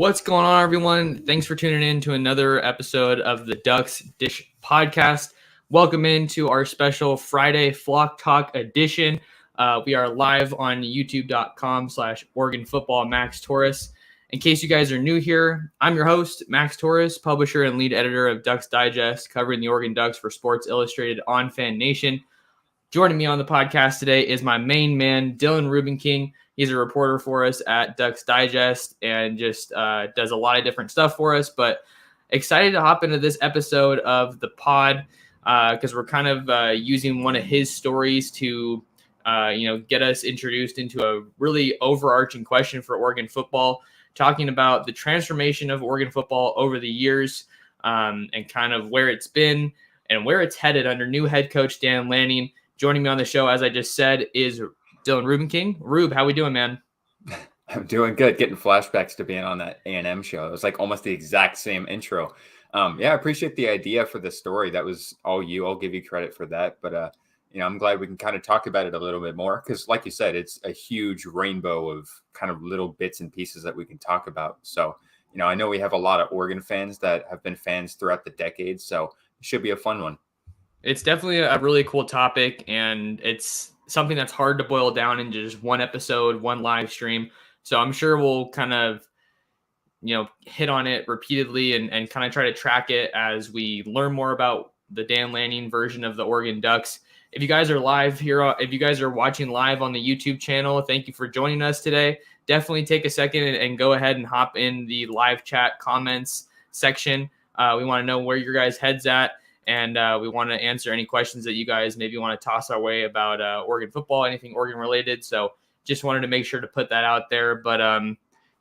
What's going on, everyone? Thanks for tuning in to another episode of the Ducks Dish podcast. Welcome into our special Friday Flock Talk edition. We are live on youtube.com/Oregon Football Max Torres. In case you guys are new here, I'm your host, Max Torres, publisher and lead editor of Ducks Digest, covering the Oregon Ducks for Sports Illustrated on Fan Nation. Joining me on the podcast today is my main man, Dylan Rubenking. He's a reporter for us at Ducks Digest and just does a lot of different stuff for us. But excited to hop into this episode of the pod because we're kind of using one of his stories to, get us introduced into a really overarching question for Oregon football, talking about the transformation of Oregon football over the years and kind of where it's been and where it's headed under new head coach Dan Lanning. Joining me on the show, as I just said, is Dylan Rubenking. Rube, how we doing, man? I'm doing good. Getting flashbacks to being on that A&M show. It was like almost the exact same intro. I appreciate the idea for the story. That was all you. I'll give you credit for that. But, I'm glad we can kind of talk about it a little bit more because, like you said, it's a huge rainbow of kind of little bits and pieces that we can talk about. So, I know we have a lot of Oregon fans that have been fans throughout the decades. So it should be a fun one. It's definitely a really cool topic, and it's something that's hard to boil down into just one episode, one live stream. So I'm sure we'll kind of, hit on it repeatedly and kind of try to track it as we learn more about the Dan Lanning version of the Oregon Ducks. If you guys are live here, if you guys are watching live on the YouTube channel, thank you for joining us today. Definitely take a second and go ahead and hop in the live chat comments section. We want to know where your guys' head's at. And we want to answer any questions that you guys maybe want to toss our way about Oregon football, anything Oregon related. So just wanted to make sure to put that out there. But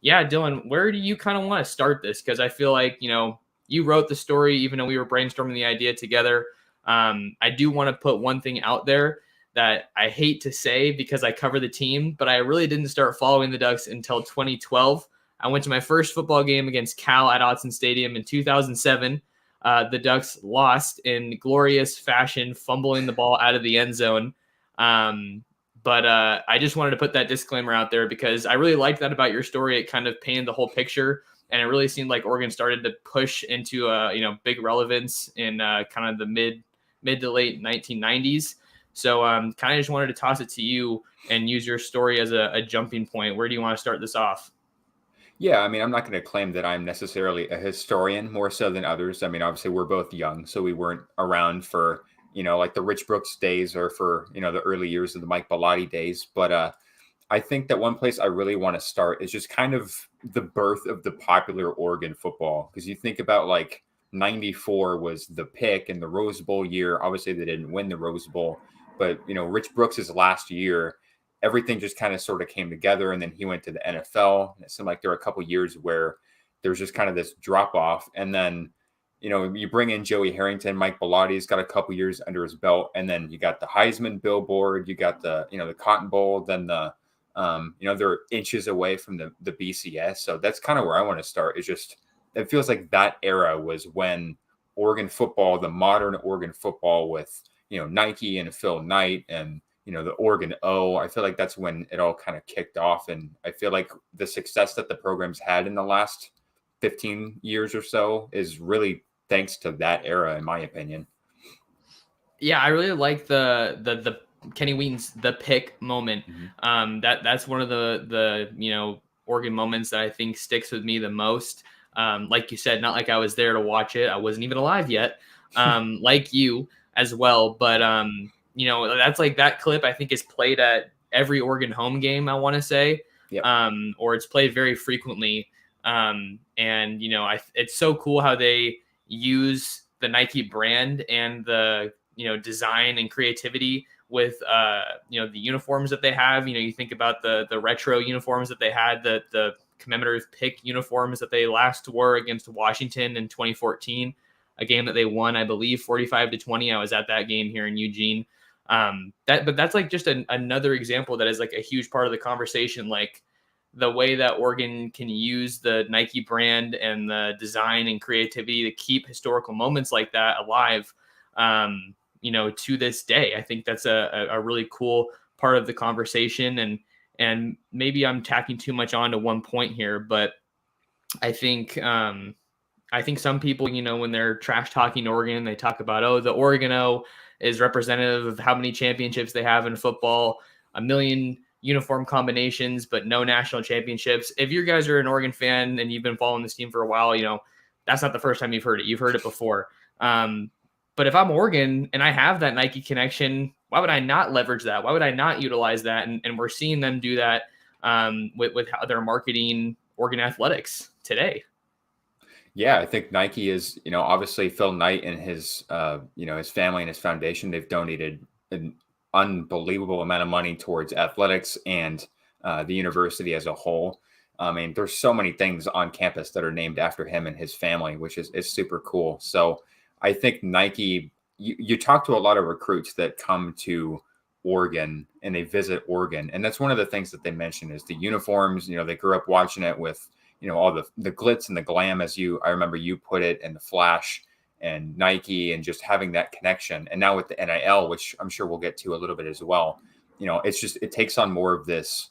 Dylan, where do you kind of want to start this? Because I feel like, you wrote the story, even though we were brainstorming the idea together. I do want to put one thing out there that I hate to say because I cover the team, but I really didn't start following the Ducks until 2012. I went to my first football game against Cal at Autzen Stadium in 2007. The Ducks lost in glorious fashion, fumbling the ball out of the end zone. But I just wanted to put that disclaimer out there because I really liked that about your story. It kind of painted the whole picture, and it really seemed like Oregon started to push into big relevance in kind of the mid to late 1990s. So kind of just wanted to toss it to you and use your story as a jumping point. Where do you want to start this off? Yeah, I'm not going to claim that I'm necessarily a historian more so than others. Obviously we're both young, so we weren't around for, like the Rich Brooks days or for, the early years of the Mike Bellotti days. But I think that one place I really want to start is just kind of the birth of the popular Oregon football. Because you think about like 94 was the pick and the Rose Bowl year. Obviously they didn't win the Rose Bowl, but, Rich Brooks's last year, everything just kind of sort of came together, and then he went to the NFL. And it seemed like there were a couple years where there was just kind of this drop off. And then, you bring in Joey Harrington, Mike Bellotti's got a couple years under his belt. And then you got the Heisman billboard, you got the, the Cotton Bowl, then the, they're inches away from the BCS. So that's kind of where I want to start. Is just, it feels like that era was when Oregon football, the modern Oregon football with, Nike and Phil Knight and, the Oregon O, I feel like that's when it all kind of kicked off. And I feel like the success that the program's had in the last 15 years or so is really thanks to that era, in my opinion. Yeah, I really like the Kenny Wheaton's the pick moment. Mm-hmm. That's one of the Oregon moments that I think sticks with me the most. Like you said, not like I was there to watch it. I wasn't even alive yet. Like you as well, but that's like that clip I think is played at every Oregon home game, I want to say. Yep. Or it's played very frequently. It's so cool how they use the Nike brand and the, design and creativity with, the uniforms that they have. You think about the retro uniforms that they had, the commemorative pick uniforms that they last wore against Washington in 2014, a game that they won, I believe, 45-20. I was at that game here in Eugene. But that's like just another example that is like a huge part of the conversation. Like the way that Oregon can use the Nike brand and the design and creativity to keep historical moments like that alive, to this day. I think that's a really cool part of the conversation. And maybe I'm tacking too much on to one point here, but I think some people, when they're trash talking Oregon, they talk about, oh, the Oregon O is representative of how many championships they have in football, a million uniform combinations, but no national championships. If you guys are an Oregon fan and you've been following this team for a while, that's not the first time you've heard it. You've heard it before. But if I'm Oregon and I have that Nike connection, why would I not leverage that? Why would I not utilize that? And we're seeing them do that with how they're marketing Oregon athletics today. Yeah, I think Nike is, obviously Phil Knight and his, his family and his foundation, they've donated an unbelievable amount of money towards athletics and the university as a whole. I mean, there's so many things on campus that are named after him and his family, which is super cool. So I think Nike, you talk to a lot of recruits that come to Oregon and they visit Oregon. And that's one of the things that they mention is the uniforms. They grew up watching it with, all the glitz and the glam, I remember you put it, and the flash and Nike, and just having that connection. And now with the NIL, which I'm sure we'll get to a little bit as well, it takes on more of this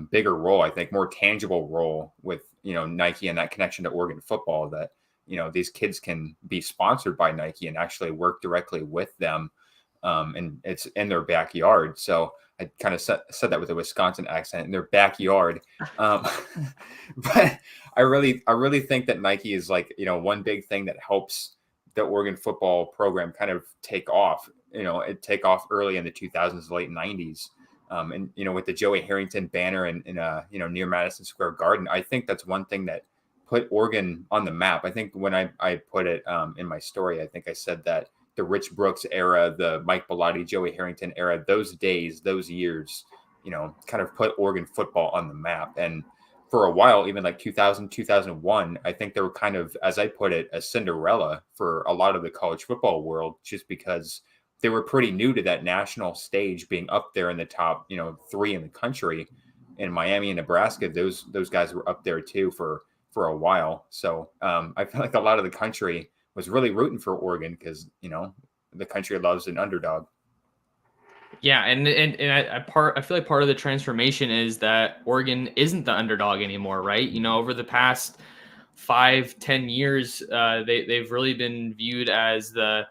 bigger role, I think, more tangible role with, Nike and that connection to Oregon football that, these kids can be sponsored by Nike and actually work directly with them. And it's in their backyard. So I kind of said that with a Wisconsin accent, in their backyard. But I really think that Nike is like, one big thing that helps the Oregon football program kind of take off. It take off early in the 2000s, late 90s. And, with the Joey Harrington banner in near Madison Square Garden, I think that's one thing that put Oregon on the map. I think when I put it in my story, I think I said that the Rich Brooks era, the Mike Bellotti, Joey Harrington era, those days, those years, kind of put Oregon football on the map. And for a while, even like 2000, 2001, I think they were kind of, as I put it, a Cinderella for a lot of the college football world, just because they were pretty new to that national stage, being up there in the top, 3 in the country. In Miami and Nebraska, those guys were up there too for a while. So I feel like a lot of the country was really rooting for Oregon because, the country loves an underdog. Yeah, and I feel like part of the transformation is that Oregon isn't the underdog anymore, right? Over the past 5-10 years, they've really been viewed as the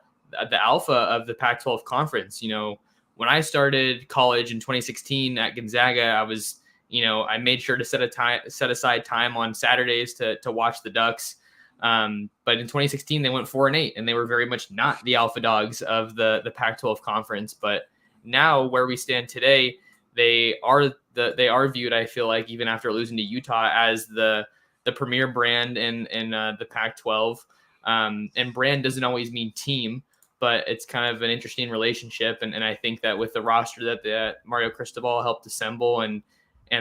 alpha of the Pac-12 conference. When I started college in 2016 at Gonzaga, I made sure to set aside time on Saturdays to watch the Ducks. But in 2016, they went 4-8, and they were very much not the alpha dogs of the Pac-12 conference. But now, where we stand today, they are viewed, I feel like, even after losing to Utah, as the premier brand in the Pac-12. And brand doesn't always mean team, but it's kind of an interesting relationship. And I think that with the roster that Mario Cristobal helped assemble and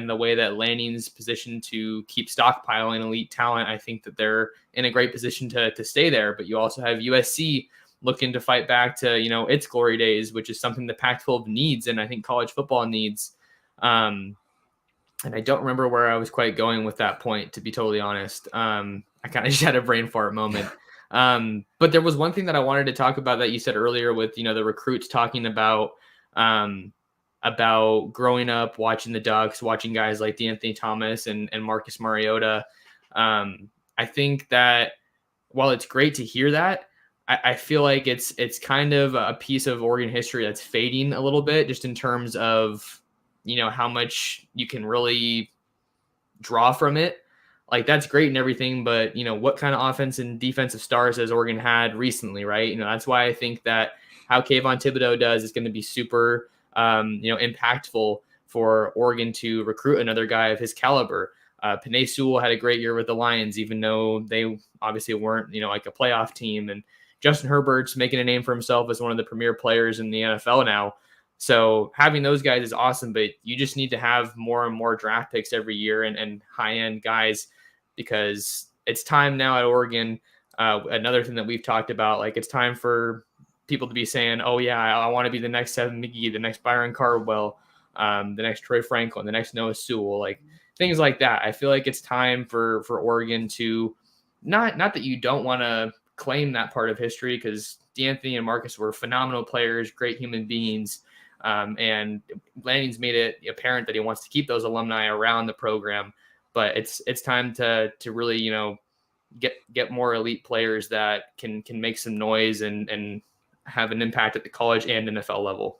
the way that Lanning's positioned to keep stockpiling elite talent, I think that they're in a great position to stay there. But you also have USC looking to fight back to, its glory days, which is something the Pac-12 needs, and I think college football needs. And I don't remember where I was quite going with that point, to be totally honest. I kind of just had a brain fart moment. But there was one thing that I wanted to talk about that you said earlier with, the recruits talking about growing up, watching the Ducks, watching guys like D'Anthony Thomas and Marcus Mariota. I think that while it's great to hear that, I feel like it's kind of a piece of Oregon history that's fading a little bit, just in terms of, how much you can really draw from it. Like, that's great and everything, but, what kind of offense and defensive stars has Oregon had recently, right? That's why I think that how Kayvon Thibodeau does is going to be super, impactful for Oregon to recruit another guy of his caliber. Penei Sewell had a great year with the Lions, even though they obviously weren't, like a playoff team. And Justin Herbert's making a name for himself as one of the premier players in the NFL now. So having those guys is awesome, but you just need to have more and more draft picks every year and high-end guys, because it's time now at Oregon. Another thing that we've talked about, like, it's time for people to be saying, oh yeah, I want to be the next Evan McGee, the next Byron Cardwell, the next Troy Franklin, the next Noah Sewell, like things like that. I feel like it's time for Oregon to not that you don't want to claim that part of history, because D'Anthony and Marcus were phenomenal players, great human beings. And Lanning's made it apparent that he wants to keep those alumni around the program. but it's time to really, get more elite players that can make some noise and have an impact at the college and NFL level.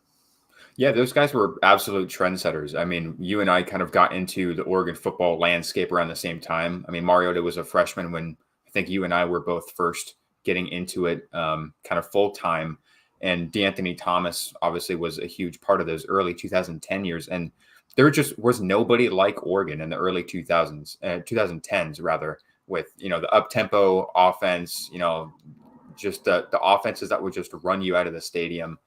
Yeah, those guys were absolute trendsetters. I mean, you and I kind of got into the Oregon football landscape around the same time. I mean, Mariota was a freshman when I think you and I were both first getting into it kind of full time. And DeAnthony Thomas obviously was a huge part of those early 2010 years. And there just was nobody like Oregon in the early 2010s rather, with, the up-tempo offense, just the offenses that would just run you out of the stadium,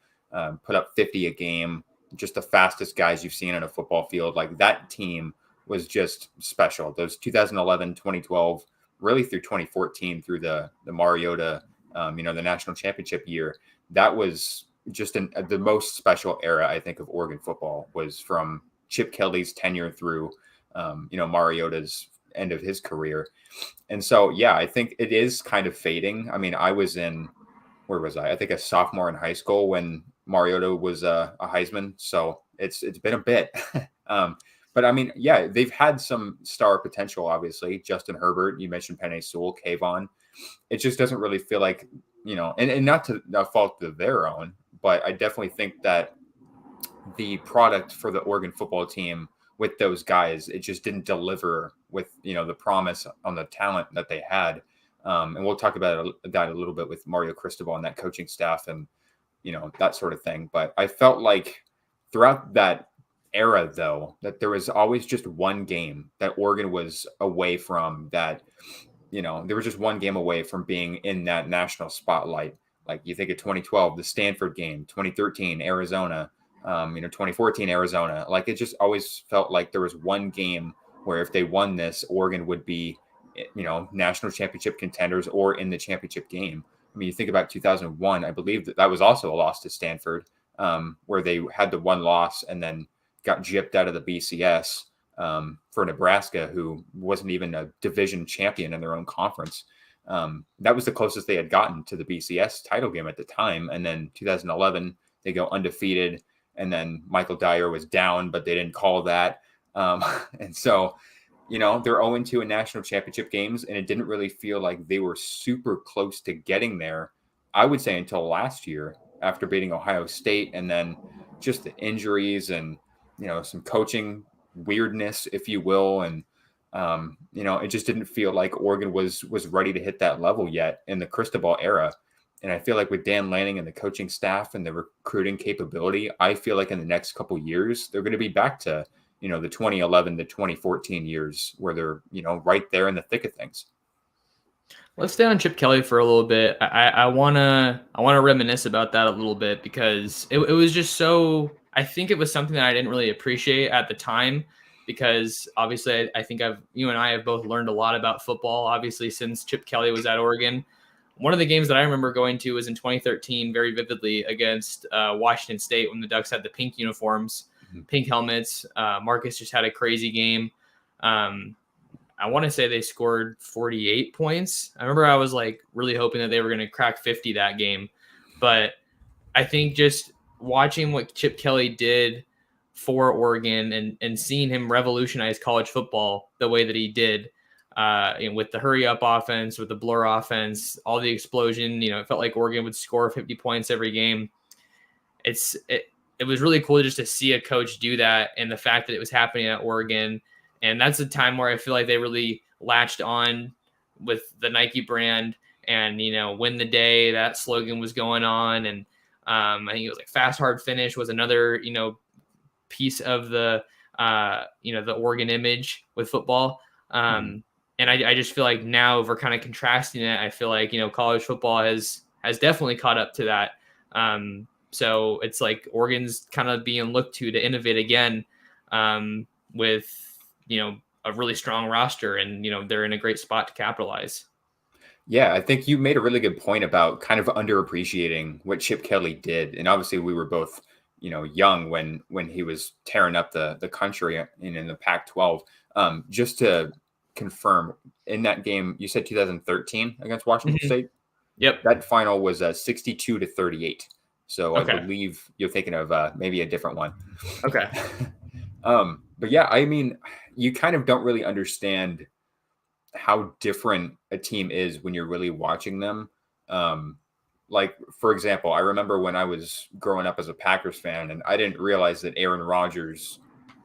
put up 50 a game, just the fastest guys you've seen on a football field. Like, that team was just special. Those 2011, 2012, really through 2014, through the Mariota, the national championship year, that was just the most special era, I think, of Oregon football, was from Chip Kelly's tenure through, Mariota's end of his career. And so, yeah, I think it is kind of fading. I mean, I was where was I? I think a sophomore in high school when Mariota was a Heisman. So it's been a bit. But I mean, yeah, they've had some star potential, obviously. Justin Herbert, you mentioned Penei Sewell, Kayvon. It just doesn't really feel like, and not to a fault of their own, but I definitely think that the product for the Oregon football team with those guys, it just didn't deliver with, the promise on the talent that they had. And we'll talk about that a little bit with Mario Cristobal and that coaching staff and, that sort of thing. But I felt like throughout that era, though, that there was always just one game that Oregon was away from, that, there was just one game away from being in that national spotlight. Like, you think of 2012, the Stanford game, 2013, Arizona, 2014 Arizona. Like, it just always felt like there was one game where if they won this, Oregon would be, national championship contenders or in the championship game. I mean, you think about 2001, I believe that was also a loss to Stanford, where they had the one loss and then got gypped out of the BCS for Nebraska, who wasn't even a division champion in their own conference. That was the closest they had gotten to the BCS title game at the time. And then 2011, they go undefeated. And then Michael Dyer was down, but they didn't call that. And so, they're 0-2 in national championship games, and it didn't really feel like they were super close to getting there, I would say, until last year after beating Ohio State, and then just the injuries and, some coaching weirdness, if you will. And, it just didn't feel like Oregon was ready to hit that level yet in the Cristobal era. And I feel like with Dan Lanning and the coaching staff and the recruiting capability, I feel like in the next couple of years, they're going to be back to, the 2011 to 2014 years where they're, right there in the thick of things. Let's stay on Chip Kelly for a little bit. I wanna reminisce about that a little bit, because it was just so, I think it was something that I didn't really appreciate at the time, because obviously I think you and I have both learned a lot about football, obviously, since Chip Kelly was at Oregon. One of the games that I remember going to was in 2013 very vividly against Washington State, when the Ducks had the pink uniforms, pink helmets. Marcus just had a crazy game. I want to say they scored 48 points. I remember I was like really hoping that they were going to crack 50 that game. But I think just watching what Chip Kelly did for Oregon and seeing him revolutionize college football the way that he did, with the hurry up offense, with the blur offense, all the explosion, it felt like Oregon would score 50 points every game. It was really cool just to see a coach do that, and the fact that it was happening at Oregon. And that's a time where I feel like they really latched on with the Nike brand and, win the day, that slogan was going on. And I think it was like fast, hard finish was another, piece of the, the Oregon image with football. And I just feel like now, if we're kind of contrasting it, I feel like, college football has definitely caught up to that. So it's like Oregon's kind of being looked to innovate again, with, a really strong roster, and, they're in a great spot to capitalize. Yeah, I think you made a really good point about kind of underappreciating what Chip Kelly did. And obviously we were both, young when he was tearing up the country in the Pac-12. Just to confirm, in that game, you said 2013 against Washington State? Yep. That final was 62-38. So okay. I believe you're thinking of maybe a different one. Okay. But yeah, I mean, you kind of don't really understand how different a team is when you're really watching them. Um, like for example, I remember when I was growing up as a Packers fan, and I didn't realize that Aaron Rodgers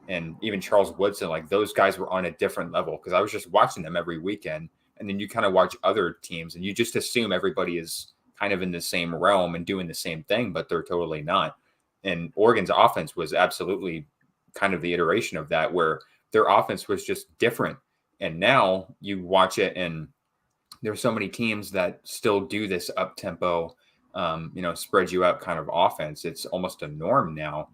and even Charles Woodson, like those guys were on a different level because I was just watching them every weekend. And then you kind of watch other teams and you just assume everybody is kind of in the same realm and doing the same thing, but they're totally not. And Oregon's offense was absolutely kind of the iteration of that, where their offense was just different. And now you watch it, and there's so many teams that still do this up tempo, spread you out kind of offense. It's almost a norm now.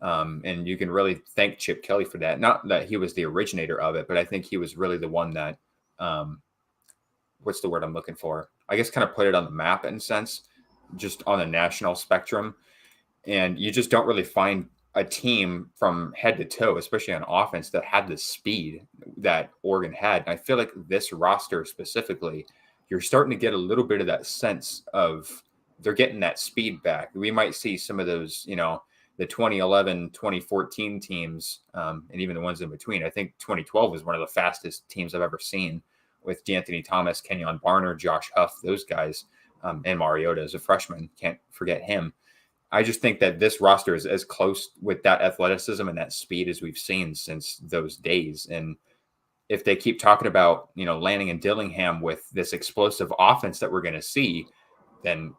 And you can really thank Chip Kelly for that. Not that he was the originator of it, but I think he was really the one that, what's the word I'm looking for? I guess kind of put it on the map in a sense, just on a national spectrum. And you just don't really find a team from head to toe, especially on offense, that had the speed that Oregon had. And I feel like this roster specifically, you're starting to get a little bit of that sense of they're getting that speed back. We might see some of those, the 2011, 2014 teams, and even the ones in between. I think 2012 was one of the fastest teams I've ever seen with D'Anthony Thomas, Kenyon Barner, Josh Huff, those guys, and Mariota as a freshman. Can't forget him. I just think that this roster is as close with that athleticism and that speed as we've seen since those days. And if they keep talking about, Lanning and Dillingham with this explosive offense that we're going to see, then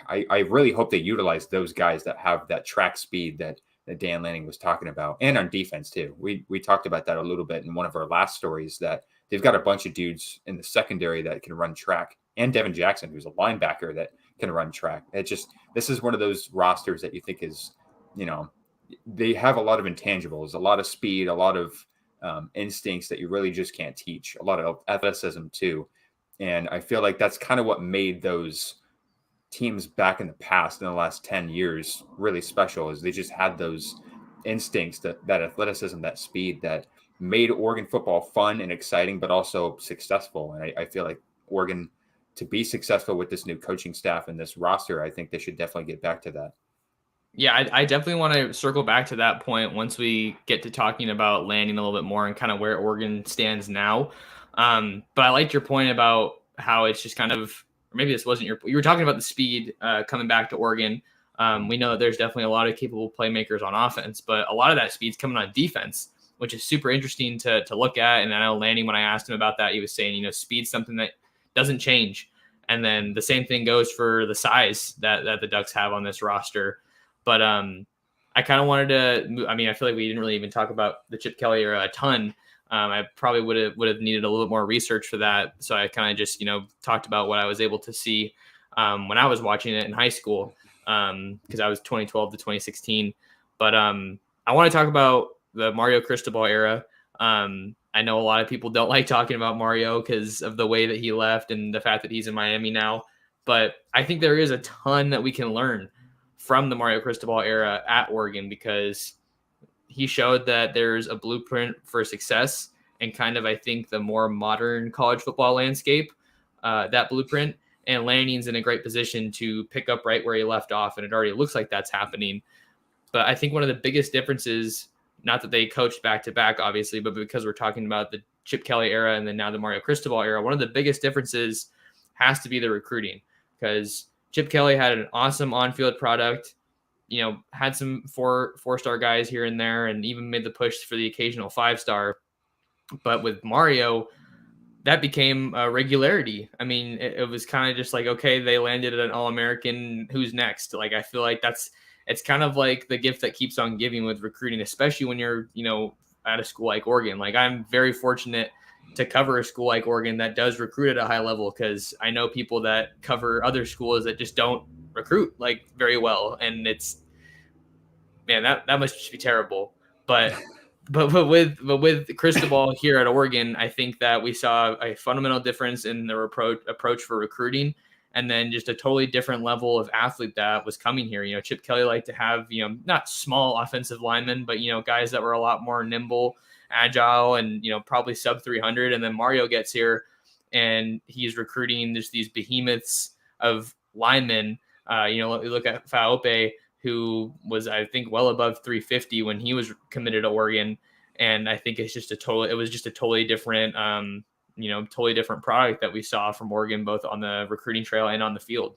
I really hope they utilize those guys that have that track speed that Dan Lanning was talking about, and on defense too. We talked about that a little bit in one of our last stories, that they've got a bunch of dudes in the secondary that can run track, and Devin Jackson, who's a linebacker that can run track. This is one of those rosters that you think is, they have a lot of intangibles, a lot of speed, a lot of instincts that you really just can't teach, a lot of athleticism too. And I feel like that's kind of what made those teams back in the past, in the last 10 years, really special, is they just had those instincts, that athleticism, that speed that made Oregon football fun and exciting, but also successful. And I feel like Oregon, to be successful with this new coaching staff and this roster, I think they should definitely get back to that. Yeah, I definitely want to circle back to that point once we get to talking about Lanning a little bit more and kind of where Oregon stands now. But I liked your point about how it's just kind of, or maybe this wasn't you were talking about the speed coming back to Oregon. We know that there's definitely a lot of capable playmakers on offense, but a lot of that speed's coming on defense, which is super interesting to look at. And I know Lanning, when I asked him about that, he was saying, speed's something that doesn't change. And then the same thing goes for the size that the Ducks have on this roster. But I kind of wanted to, I feel like we didn't really even talk about the Chip Kelly era a ton. I probably would have needed a little bit more research for that. So I kind of just, talked about what I was able to see when I was watching it in high school, because I was 2012 to 2016. But I want to talk about the Mario Cristobal era. I know a lot of people don't like talking about Mario because of the way that he left and the fact that he's in Miami now. But I think there is a ton that we can learn from the Mario Cristobal era at Oregon, because he showed that there's a blueprint for success and kind of, I think, the more modern college football landscape, that blueprint. And Lanning's in a great position to pick up right where he left off, and it already looks like that's happening. But I think one of the biggest differences, not that they coached back-to-back, obviously, but because we're talking about the Chip Kelly era and then now the Mario Cristobal era, one of the biggest differences has to be the recruiting, because Chip Kelly had an awesome on-field product, had some four-star guys here and there, and even made the push for the occasional 5-star. But with Mario, that became a regularity. It was kind of just like, okay, they landed at an All-American. Who's next? Like, I feel like it's kind of like the gift that keeps on giving with recruiting, especially when you're, at a school like Oregon. Like, I'm very fortunate to cover a school like Oregon that does recruit at a high level, because I know people that cover other schools that just don't recruit like very well. And it's, man, that must just be terrible. But with Cristobal here at Oregon, I think that we saw a fundamental difference in the approach for recruiting, and then just a totally different level of athlete that was coming here. Chip Kelly liked to have, not small offensive linemen, but, guys that were a lot more nimble, agile, and, probably sub 300. And then Mario gets here and he's recruiting just these behemoths of linemen. Look at Faope, who was, I think, well above 350 when he was committed to Oregon. And I think it was just a totally different, totally different product that we saw from Oregon, both on the recruiting trail and on the field.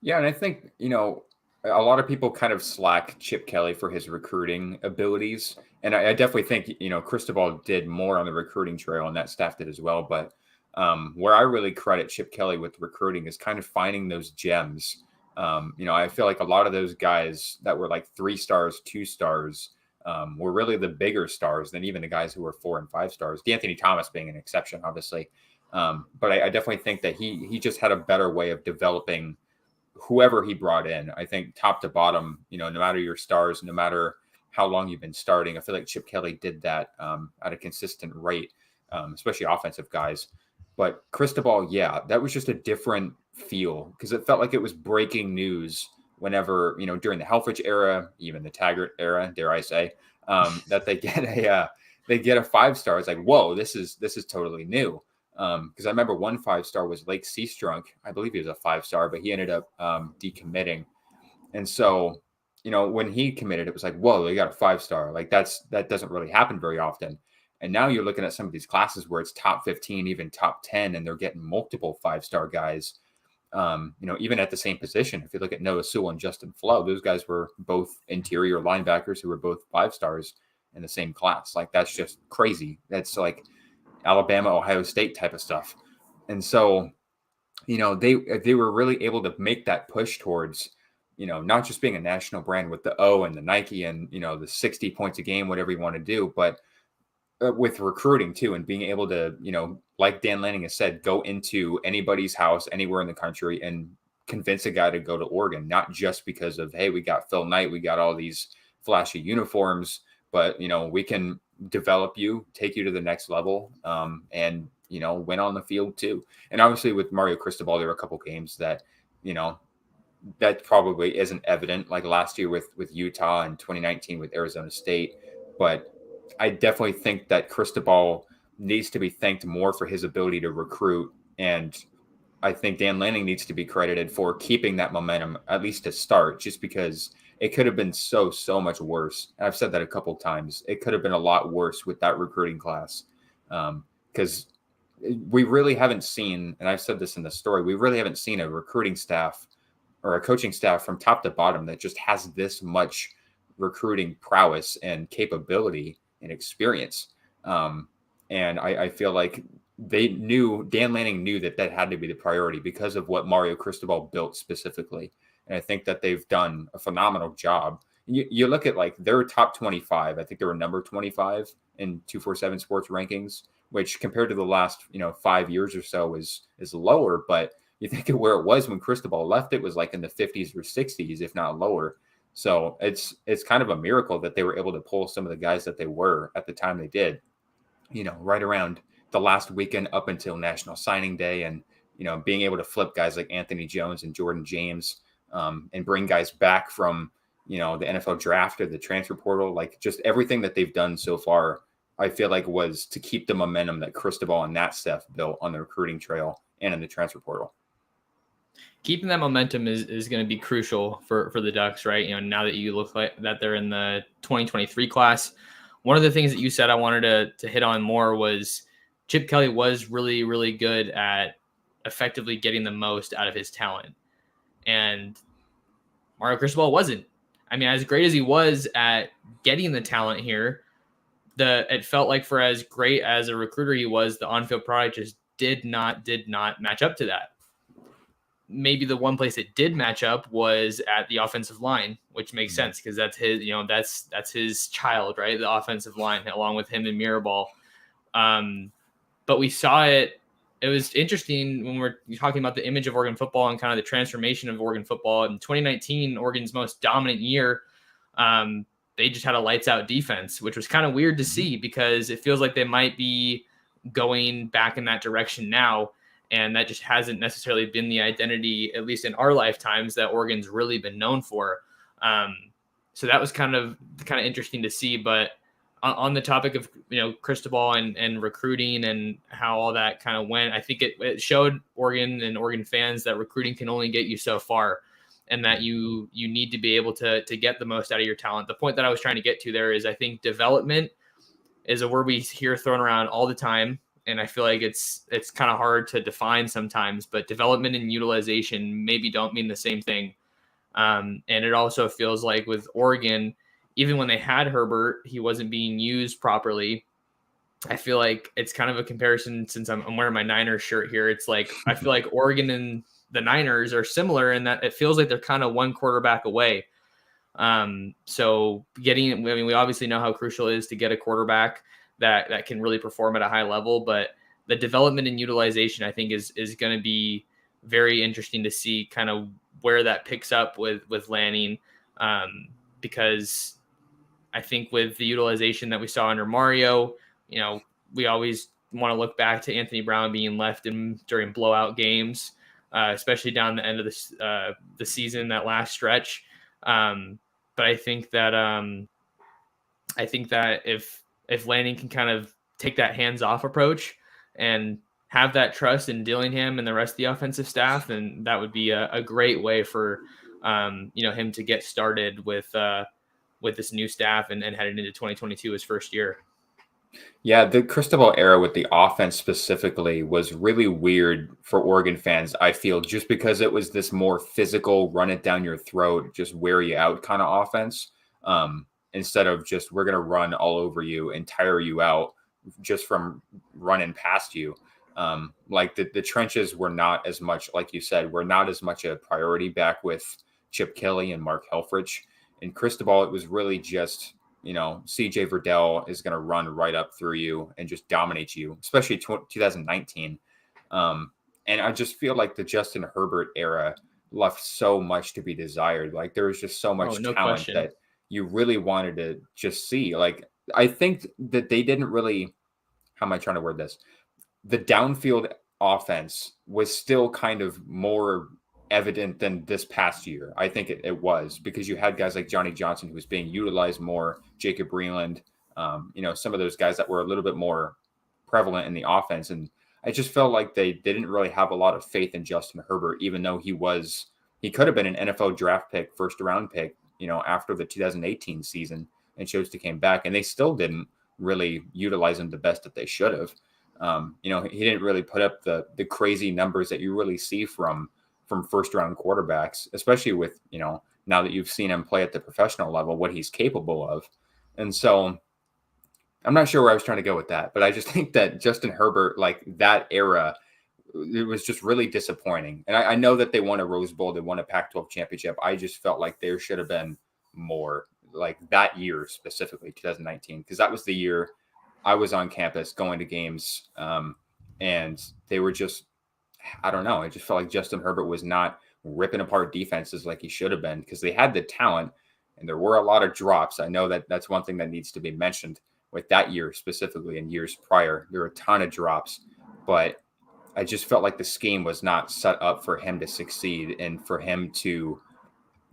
Yeah, and I think, a lot of people kind of slack Chip Kelly for his recruiting abilities. And I definitely think, Cristobal did more on the recruiting trail, and that staff did as well. But where I really credit Chip Kelly with recruiting is kind of finding those gems. I feel like a lot of those guys that were like 3 stars, 2 stars, were really the bigger stars than even the guys who were 4 and 5 stars. D'Anthony Thomas being an exception, obviously. But I definitely think that he just had a better way of developing whoever he brought in. I think top to bottom, no matter your stars, no matter how long you've been starting, I feel like Chip Kelly did that at a consistent rate, especially offensive guys. But Cristobal, yeah, that was just a different feel because it felt like it was breaking news whenever, during the Helfrich era, even the Taggart era, dare I say, that they get a 5-star. It's like, whoa, this is totally new. Because I remember one 5-star was Lake Seastrunk. I believe he was a 5-star, but he ended up decommitting. And so, when he committed, it was like, whoa, they got a 5-star. Like that doesn't really happen very often. And now you're looking at some of these classes where it's top 15, even top 10, and they're getting multiple 5-star guys. Even at the same position. If you look at Noah Sewell and Justin Flo, those guys were both interior linebackers who were both 5-stars in the same class. Like that's just crazy. That's like Alabama, Ohio State type of stuff. And so, they were really able to make that push towards, not just being a national brand with the O and the Nike and, the 60 points a game, whatever you want to do, but with recruiting too, and being able to, like Dan Lanning has said, go into anybody's house anywhere in the country and convince a guy to go to Oregon, not just because of, hey, we got Phil Knight, we got all these flashy uniforms, but, we can develop you, take you to the next level, and, win on the field too. And obviously with Mario Cristobal, there were a couple games that, that probably isn't evident, like last year with Utah and 2019 with Arizona State. But I definitely think that Cristobal needs to be thanked more for his ability to recruit. And I think Dan Lanning needs to be credited for keeping that momentum, at least to start, just because it could have been so much worse. And I've said that a couple of times. It could have been a lot worse with that recruiting class. Because we really haven't seen, and I've said this in the story, we really haven't seen a recruiting staff or a coaching staff from top to bottom that just has this much recruiting prowess and capability and experience. And I feel like Dan Lanning knew that had to be the priority because of what Mario Cristobal built specifically. And I think that they've done a phenomenal job. You look at like their top 25, I think they were number 25 in 247 sports rankings, which compared to the last, 5 years or so is lower. But you think of where it was when Cristobal left, it was like in the 50s or 60s, if not lower. So it's kind of a miracle that they were able to pull some of the guys that they were at the time they did, right around the last weekend up until National Signing Day, and, being able to flip guys like Anthony Jones and Jordan James, and bring guys back from, the NFL draft or the transfer portal, like just everything that they've done so far, I feel like was to keep the momentum that Cristobal and that staff built on the recruiting trail and in the transfer portal. Keeping that momentum is going to be crucial for the Ducks, right? Now that you look like that they're in the 2023 class. One of the things that you said I wanted to hit on more was Chip Kelly was really, really good at effectively getting the most out of his talent. And Mario Cristobal wasn't. I mean, as great as he was at getting the talent here, it felt like for as great as a recruiter he was, the on-field product just did not match up to that. Maybe the one place it did match up was at the offensive line, which makes sense because that's his, that's his child, right? The offensive line, along with him and Mirabal. But we saw it. It was interesting when we're talking about the image of Oregon football and kind of the transformation of Oregon football. In 2019, Oregon's most dominant year, they just had a lights out defense, which was kind of weird to see because it feels like they might be going back in that direction now. And that just hasn't necessarily been the identity, at least in our lifetimes, that Oregon's really been known for. So that was kind of interesting to see. But on the topic of, Cristobal and recruiting and how all that kind of went, I think it showed Oregon and Oregon fans that recruiting can only get you so far, and that you need to be able to get the most out of your talent. The point that I was trying to get to there is I think development is a word we hear thrown around all the time. And I feel like it's kind of hard to define sometimes, but development and utilization maybe don't mean the same thing. And it also feels like with Oregon, even when they had Herbert, he wasn't being used properly. I feel like it's kind of a comparison since I'm wearing my Niners shirt here. It's like I feel like Oregon and the Niners are similar in that it feels like they're kind of one quarterback away. So we obviously know how crucial it is to get a quarterback that can really perform at a high level, but the development and utilization, I think, is going to be very interesting to see kind of where that picks up with Lanning. Because I think with the utilization that we saw under Mario, we always want to look back to Anthony Brown being left in during blowout games, especially down the end of the season, that last stretch. But I think that if Lanning can kind of take that hands-off approach and have that trust in Dillingham and the rest of the offensive staff, then that would be a great way for him to get started with this new staff and headed into 2022, his first year. Yeah, the Cristobal era with the offense specifically was really weird for Oregon fans, I feel, just because it was this more physical, run it down your throat, just wear you out kind of offense. Instead of just we're going to run all over you and tire you out just from running past you. Like the trenches were not as much, like you said, were not as much a priority back with Chip Kelly and Mark Helfrich. In Cristobal, it was really just, CJ Verdell is going to run right up through you and just dominate you, especially 2019. And I just feel like the Justin Herbert era left so much to be desired. Like there was just so much talent question. that you really wanted to just see. Like, I think that they didn't really, how am I trying to word this? The downfield offense was still kind of more evident than this past year. I think it was because you had guys like Johnny Johnson who was being utilized more, Jacob Breland, some of those guys that were a little bit more prevalent in the offense. And I just felt like they didn't really have a lot of faith in Justin Herbert, even though he could have been an NFL draft pick, first round pick, after the 2018 season, and chose to came back, and they still didn't really utilize him the best that they should have. He didn't really put up the crazy numbers that you really see from first round quarterbacks, especially with, now that you've seen him play at the professional level, what he's capable of. And so I'm not sure where I was trying to go with that, but I just think that Justin Herbert, like that era, it was just really disappointing. And I know that they won a Rose Bowl, they won a Pac-12 championship. I just felt like there should have been more, like that year specifically, 2019, because that was the year I was on campus going to games, and they were just, I don't know. I just felt like Justin Herbert was not ripping apart defenses like he should have been, because they had the talent and there were a lot of drops. I know that that's one thing that needs to be mentioned with that year specifically, and years prior. There were a ton of drops, but I just felt like the scheme was not set up for him to succeed and for him to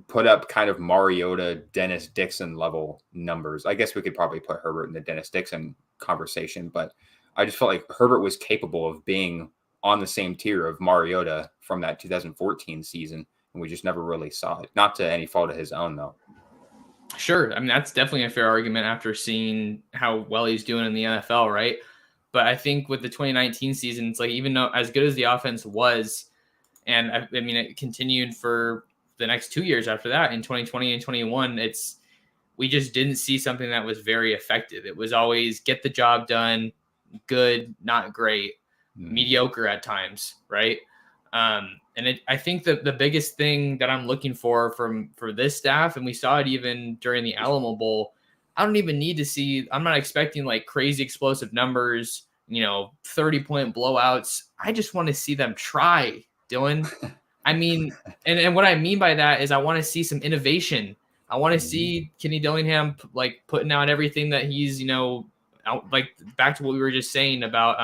put up kind of Mariota, Dennis Dixon level numbers. I guess we could probably put Herbert in the Dennis Dixon conversation, but I just felt like Herbert was capable of being on the same tier of Mariota from that 2014 season, and we just never really saw it. Not to any fault of his own, though. Sure. I mean, that's definitely a fair argument after seeing how well he's doing in the NFL, right? But I think with the 2019 season, it's like, even though as good as the offense was, and I mean, it continued for the next 2 years after that in 2020 and 21, we just didn't see something that was very effective. It was always get the job done, good, not great, mediocre at times, right? I think that the biggest thing that I'm looking for this staff, and we saw it even during the Alamo Bowl, I don't even need to see, I'm not expecting like crazy explosive numbers, 30-point blowouts. I just want to see them try, Dylan. I mean, and what I mean by that is I want to see some innovation. I want to see Kenny Dillingham like putting out everything that he's, like back to what we were just saying about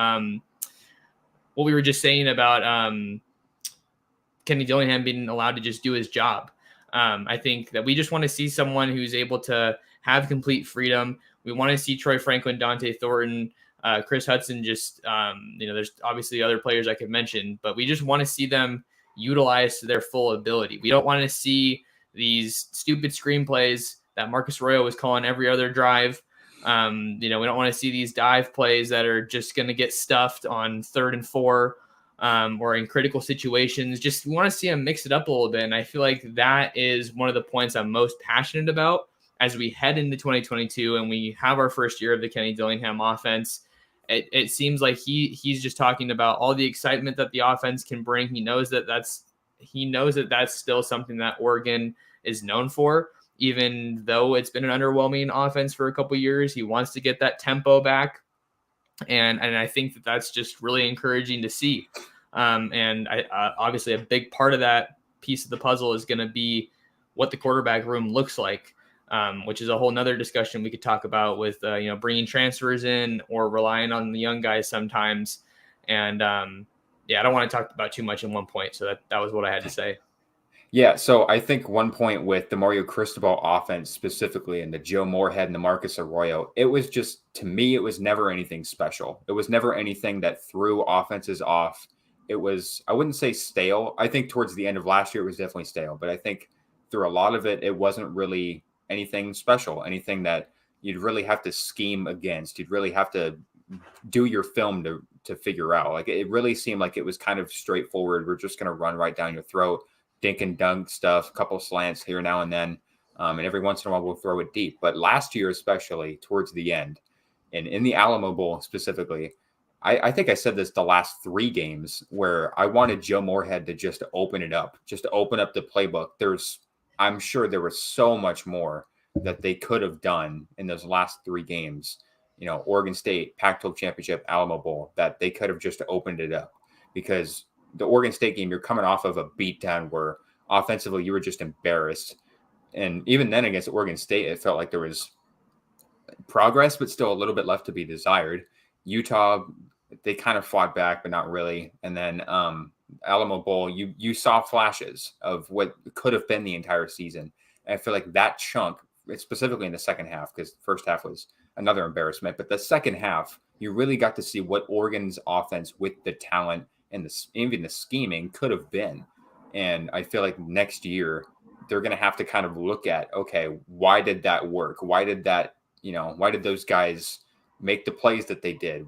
Kenny Dillingham being allowed to just do his job. I think that we just want to see someone who's able to have complete freedom. We want to see Troy Franklin, Dante Thornton, Chris Hudson, just, there's obviously other players I could mention, but we just want to see them utilized to their full ability. We don't want to see these stupid screenplays that Marcus Arroyo was calling every other drive. We don't want to see these dive plays that are just going to get stuffed on 3rd and 4 or in critical situations. Just want to see them mix it up a little bit. And I feel like that is one of the points I'm most passionate about as we head into 2022 and we have our first year of the Kenny Dillingham offense. It seems like he's just talking about all the excitement that the offense can bring. He knows that that's still something that Oregon is known for, even though it's been an underwhelming offense for a couple of years. He wants to get that tempo back, and I think that that's just really encouraging to see. And obviously a big part of that piece of the puzzle is going to be what the quarterback room looks like. Which is a whole nother discussion we could talk about with, bringing transfers in or relying on the young guys sometimes. And I don't want to talk about too much in one point. So that was what I had to say. Yeah, so I think one point with the Mario Cristobal offense specifically and the Joe Moorhead and the Marcus Arroyo, it was just, to me, it was never anything special. It was never anything that threw offenses off. It was, I wouldn't say stale. I think towards the end of last year, it was definitely stale. But I think through a lot of it, it wasn't really anything special, anything that you'd really have to scheme against. You'd really have to do your film to figure out. Like, it really seemed like it was kind of straightforward. We're just going to run right down your throat, dink and dunk stuff, a couple slants here now and then. And every once in a while we'll throw it deep. But last year, especially towards the end, and in the Alamo Bowl specifically, I think I said this the last 3 games where I wanted Joe Moorhead to just open it up, just to open up the playbook. I'm sure there was so much more that they could have done in those last 3 games, Oregon State, Pac-12 Championship, Alamo Bowl, that they could have just opened it up. Because the Oregon State game, you're coming off of a beatdown where offensively you were just embarrassed. And even then against Oregon State, it felt like there was progress, but still a little bit left to be desired. Utah, they kind of fought back, but not really. And then Alamo Bowl, you saw flashes of what could have been the entire season. And I feel like that chunk, specifically in the second half, because the first half was another embarrassment, but the second half, you really got to see what Oregon's offense with the talent and even the scheming could have been. And I feel like next year they're going to have to kind of look at, okay, why did that work? Why did those guys make the plays that they did?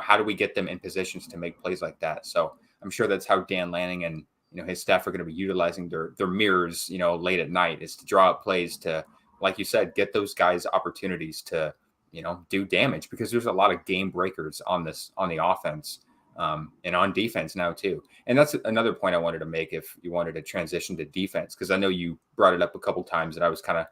How do we get them in positions to make plays like that? So I'm sure that's how Dan Lanning and his staff are going to be utilizing their mirrors, late at night, is to draw up plays to, like you said, get those guys opportunities to, do damage, because there's a lot of game breakers on the offense and on defense now too. And that's another point I wanted to make if you wanted to transition to defense, because I know you brought it up a couple times and I was kind of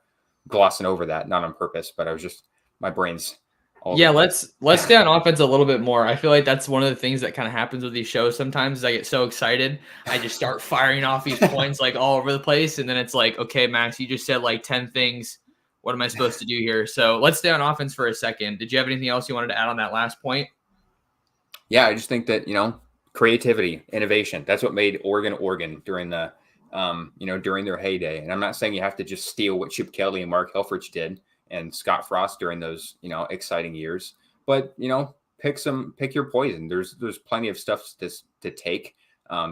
glossing over that, not on purpose, but I was just, my brain's let's stay on offense a little bit more. I feel like that's one of the things that kind of happens with these shows sometimes is I get so excited. I just start firing off these points like all over the place. And then it's like, okay, Max, you just said like 10 things. What am I supposed to do here? So let's stay on offense for a second. Did you have anything else you wanted to add on that last point? Yeah, I just think that, creativity, innovation, that's what made Oregon during the, during their heyday. And I'm not saying you have to just steal what Chip Kelly and Mark Helfrich did and Scott Frost during those, exciting years, but, pick your poison. There's plenty of stuff to take.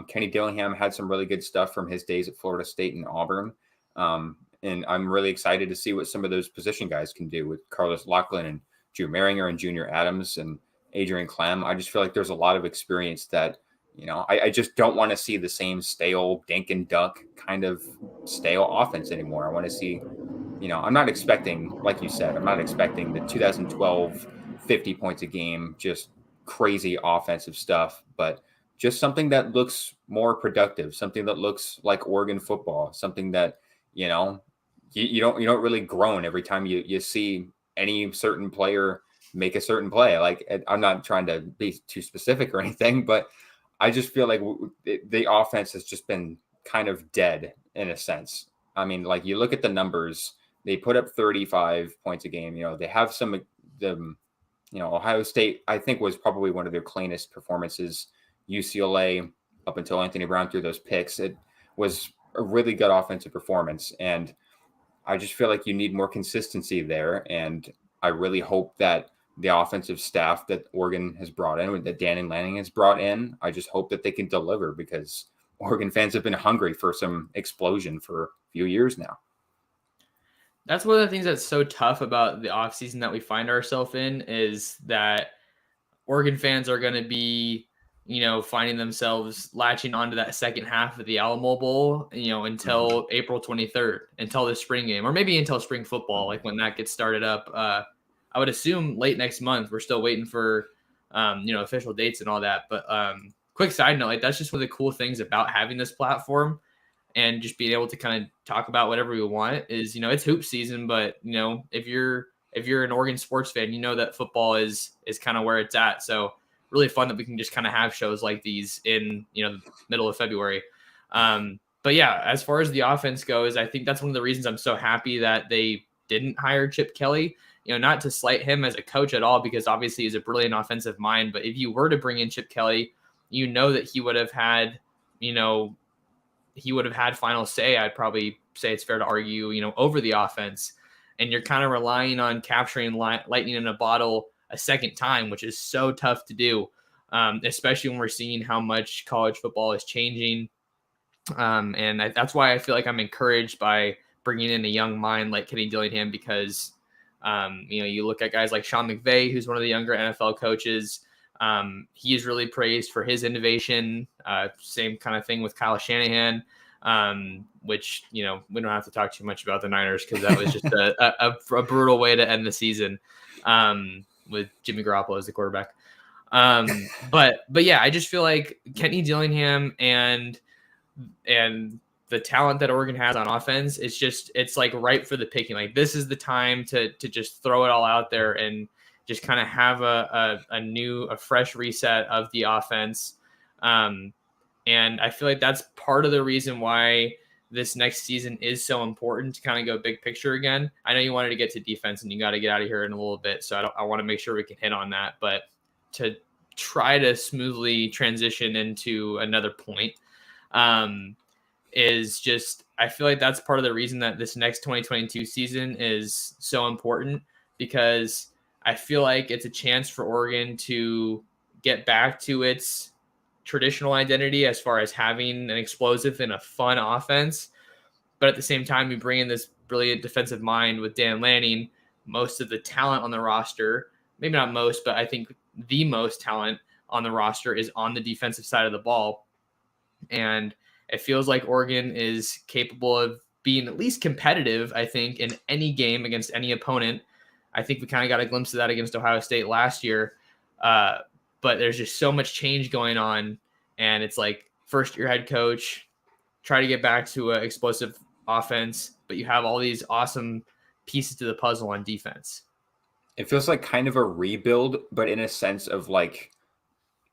Kenny Dillingham had some really good stuff from his days at Florida State and Auburn. And I'm really excited to see what some of those position guys can do with Carlos Lachlan and Drew Maringer and Junior Adams and Adrian Clem. I just feel like there's a lot of experience that, I just don't want to see the same stale dink and dunk kind of stale offense anymore. I want to see, I'm not expecting, like you said, I'm not expecting the 2012 50 points a game, just crazy offensive stuff, but just something that looks more productive, something that looks like Oregon football, something that, you don't really groan every time you see any certain player make a certain play. Like, I'm not trying to be too specific or anything, but I just feel like the offense has just been kind of dead in a sense. I mean, like, you look at the numbers, they put up 35 points a game. They have Ohio State, I think, was probably one of their cleanest performances. UCLA, up until Anthony Brown threw those picks, it was a really good offensive performance. And I just feel like you need more consistency there. And I really hope that the offensive staff that Oregon has brought in, that Dan Lanning has brought in, I just hope that they can deliver, because Oregon fans have been hungry for some explosion for a few years now. That's one of the things that's so tough about the offseason that we find ourselves in, is that Oregon fans are going to be, finding themselves latching onto that second half of the Alamo Bowl, Mhm. until April 23rd, until the spring game, or maybe until spring football, like when that gets started up. I would assume late next month. We're still waiting for, official dates and all that. But quick side note, like that's just one of the cool things about having this platform and just being able to kind of talk about whatever we want is, it's hoop season, but if you're an Oregon sports fan, you know that football is kind of where it's at. So really fun that we can just kind of have shows like these in, the middle of February. But yeah, as far as the offense goes, I think that's one of the reasons I'm so happy that they didn't hire Chip Kelly. Not to slight him as a coach at all, because obviously he's a brilliant offensive mind. But if you were to bring in Chip Kelly, that he would have had, final say. I'd probably say it's fair to argue, over the offense. And you're kind of relying on capturing lightning in a bottle a second time, which is so tough to do, especially when we're seeing how much college football is changing. That's why I feel like I'm encouraged by bringing in a young mind like Kenny Dillingham, because, you look at guys like Sean McVay, who's one of the younger NFL coaches. He is really praised for his innovation. Same kind of thing with Kyle Shanahan, which, we don't have to talk too much about the Niners, because that was just a brutal way to end the season, with Jimmy Garoppolo as the quarterback. But yeah, I just feel like Kenny Dillingham and the talent that Oregon has on offense, it's like ripe for the picking. Like this is the time to just throw it all out there and just kind of have a fresh reset of the offense. And I feel like that's part of the reason why this next season is so important, to kind of go big picture again. I know you wanted to get to defense and you got to get out of here in a little bit, so I want to make sure we can hit on that. But to try to smoothly transition into another point, is just, I feel like that's part of the reason that this next 2022 season is so important, because I feel like it's a chance for Oregon to get back to its traditional identity as far as having an explosive and a fun offense. But at the same time, we bring in this brilliant defensive mind with Dan Lanning. Most of the talent on the roster, maybe not most, but I think the most talent on the roster is on the defensive side of the ball. And it feels like Oregon is capable of being at least competitive, I think, in any game against any opponent. I think we kind of got a glimpse of that against Ohio State last year. But there's just so much change going on. And it's like, first year head coach, try to get back to an explosive offense, but you have all these awesome pieces to the puzzle on defense. It feels like kind of a rebuild, but in a sense of like,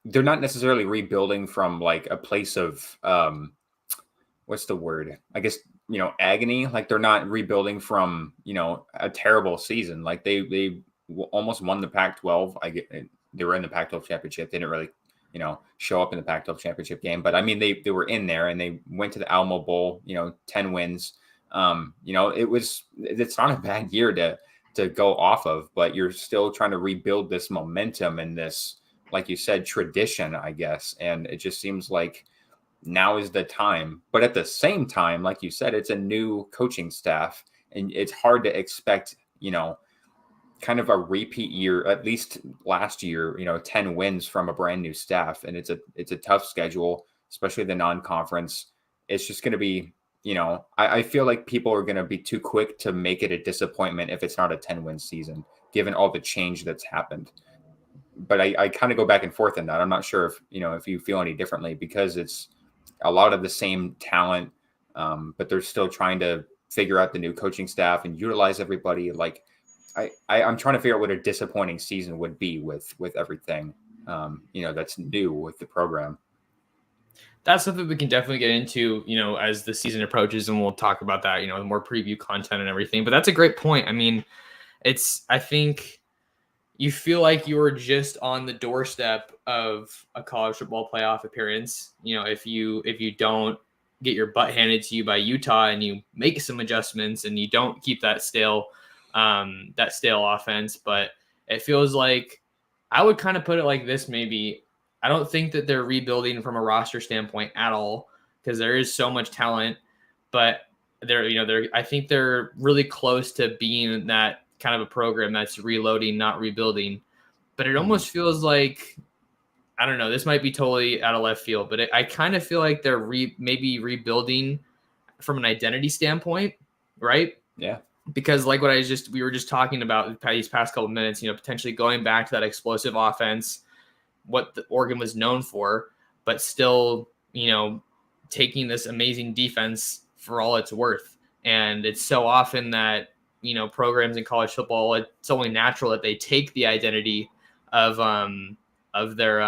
they're not necessarily rebuilding from like a place of what's the word? I guess, agony. Like they're not rebuilding from, a terrible season. Like they almost won the Pac-12. They were in the Pac-12 championship. They didn't really, show up in the Pac-12 championship game, but I mean they were in there and they went to the Alamo Bowl. 10 wins. It's not a bad year to go off of, but you're still trying to rebuild this momentum and this, like you said, tradition, I guess. And it just seems like now is the time. But at the same time, like you said, it's a new coaching staff, and it's hard to expect, kind of a repeat year, at least last year, 10 wins from a brand new staff. And it's a tough schedule, especially the non-conference. It's just going to be, I feel like people are going to be too quick to make it a disappointment if it's not a 10-win season, given all the change that's happened. But I kind of go back and forth in that. I'm not sure if you feel any differently, because it's a lot of the same talent, but they're still trying to figure out the new coaching staff and utilize everybody. Like I'm trying to figure out what a disappointing season would be with everything, that's new with the program. That's something we can definitely get into, as the season approaches, and we'll talk about that, more preview content and everything. But that's a great point. I mean, I think you feel like you were just on the doorstep of a college football playoff appearance. If you don't get your butt handed to you by Utah and you make some adjustments and you don't keep that stale offense. But it feels like, I would kind of put it like this, maybe. I don't think that they're rebuilding from a roster standpoint at all, because there is so much talent. But I think they're really close to being that kind of a program that's reloading, not rebuilding. But it almost feels like, I don't know, this might be totally out of left field, but I kind of feel like they're maybe rebuilding from an identity standpoint, right? Yeah. Because like what we were just talking about these past couple of minutes, potentially going back to that explosive offense, what the Oregon was known for, but still, taking this amazing defense for all it's worth. And it's so often that, programs in college football, it's only natural that they take the identity of their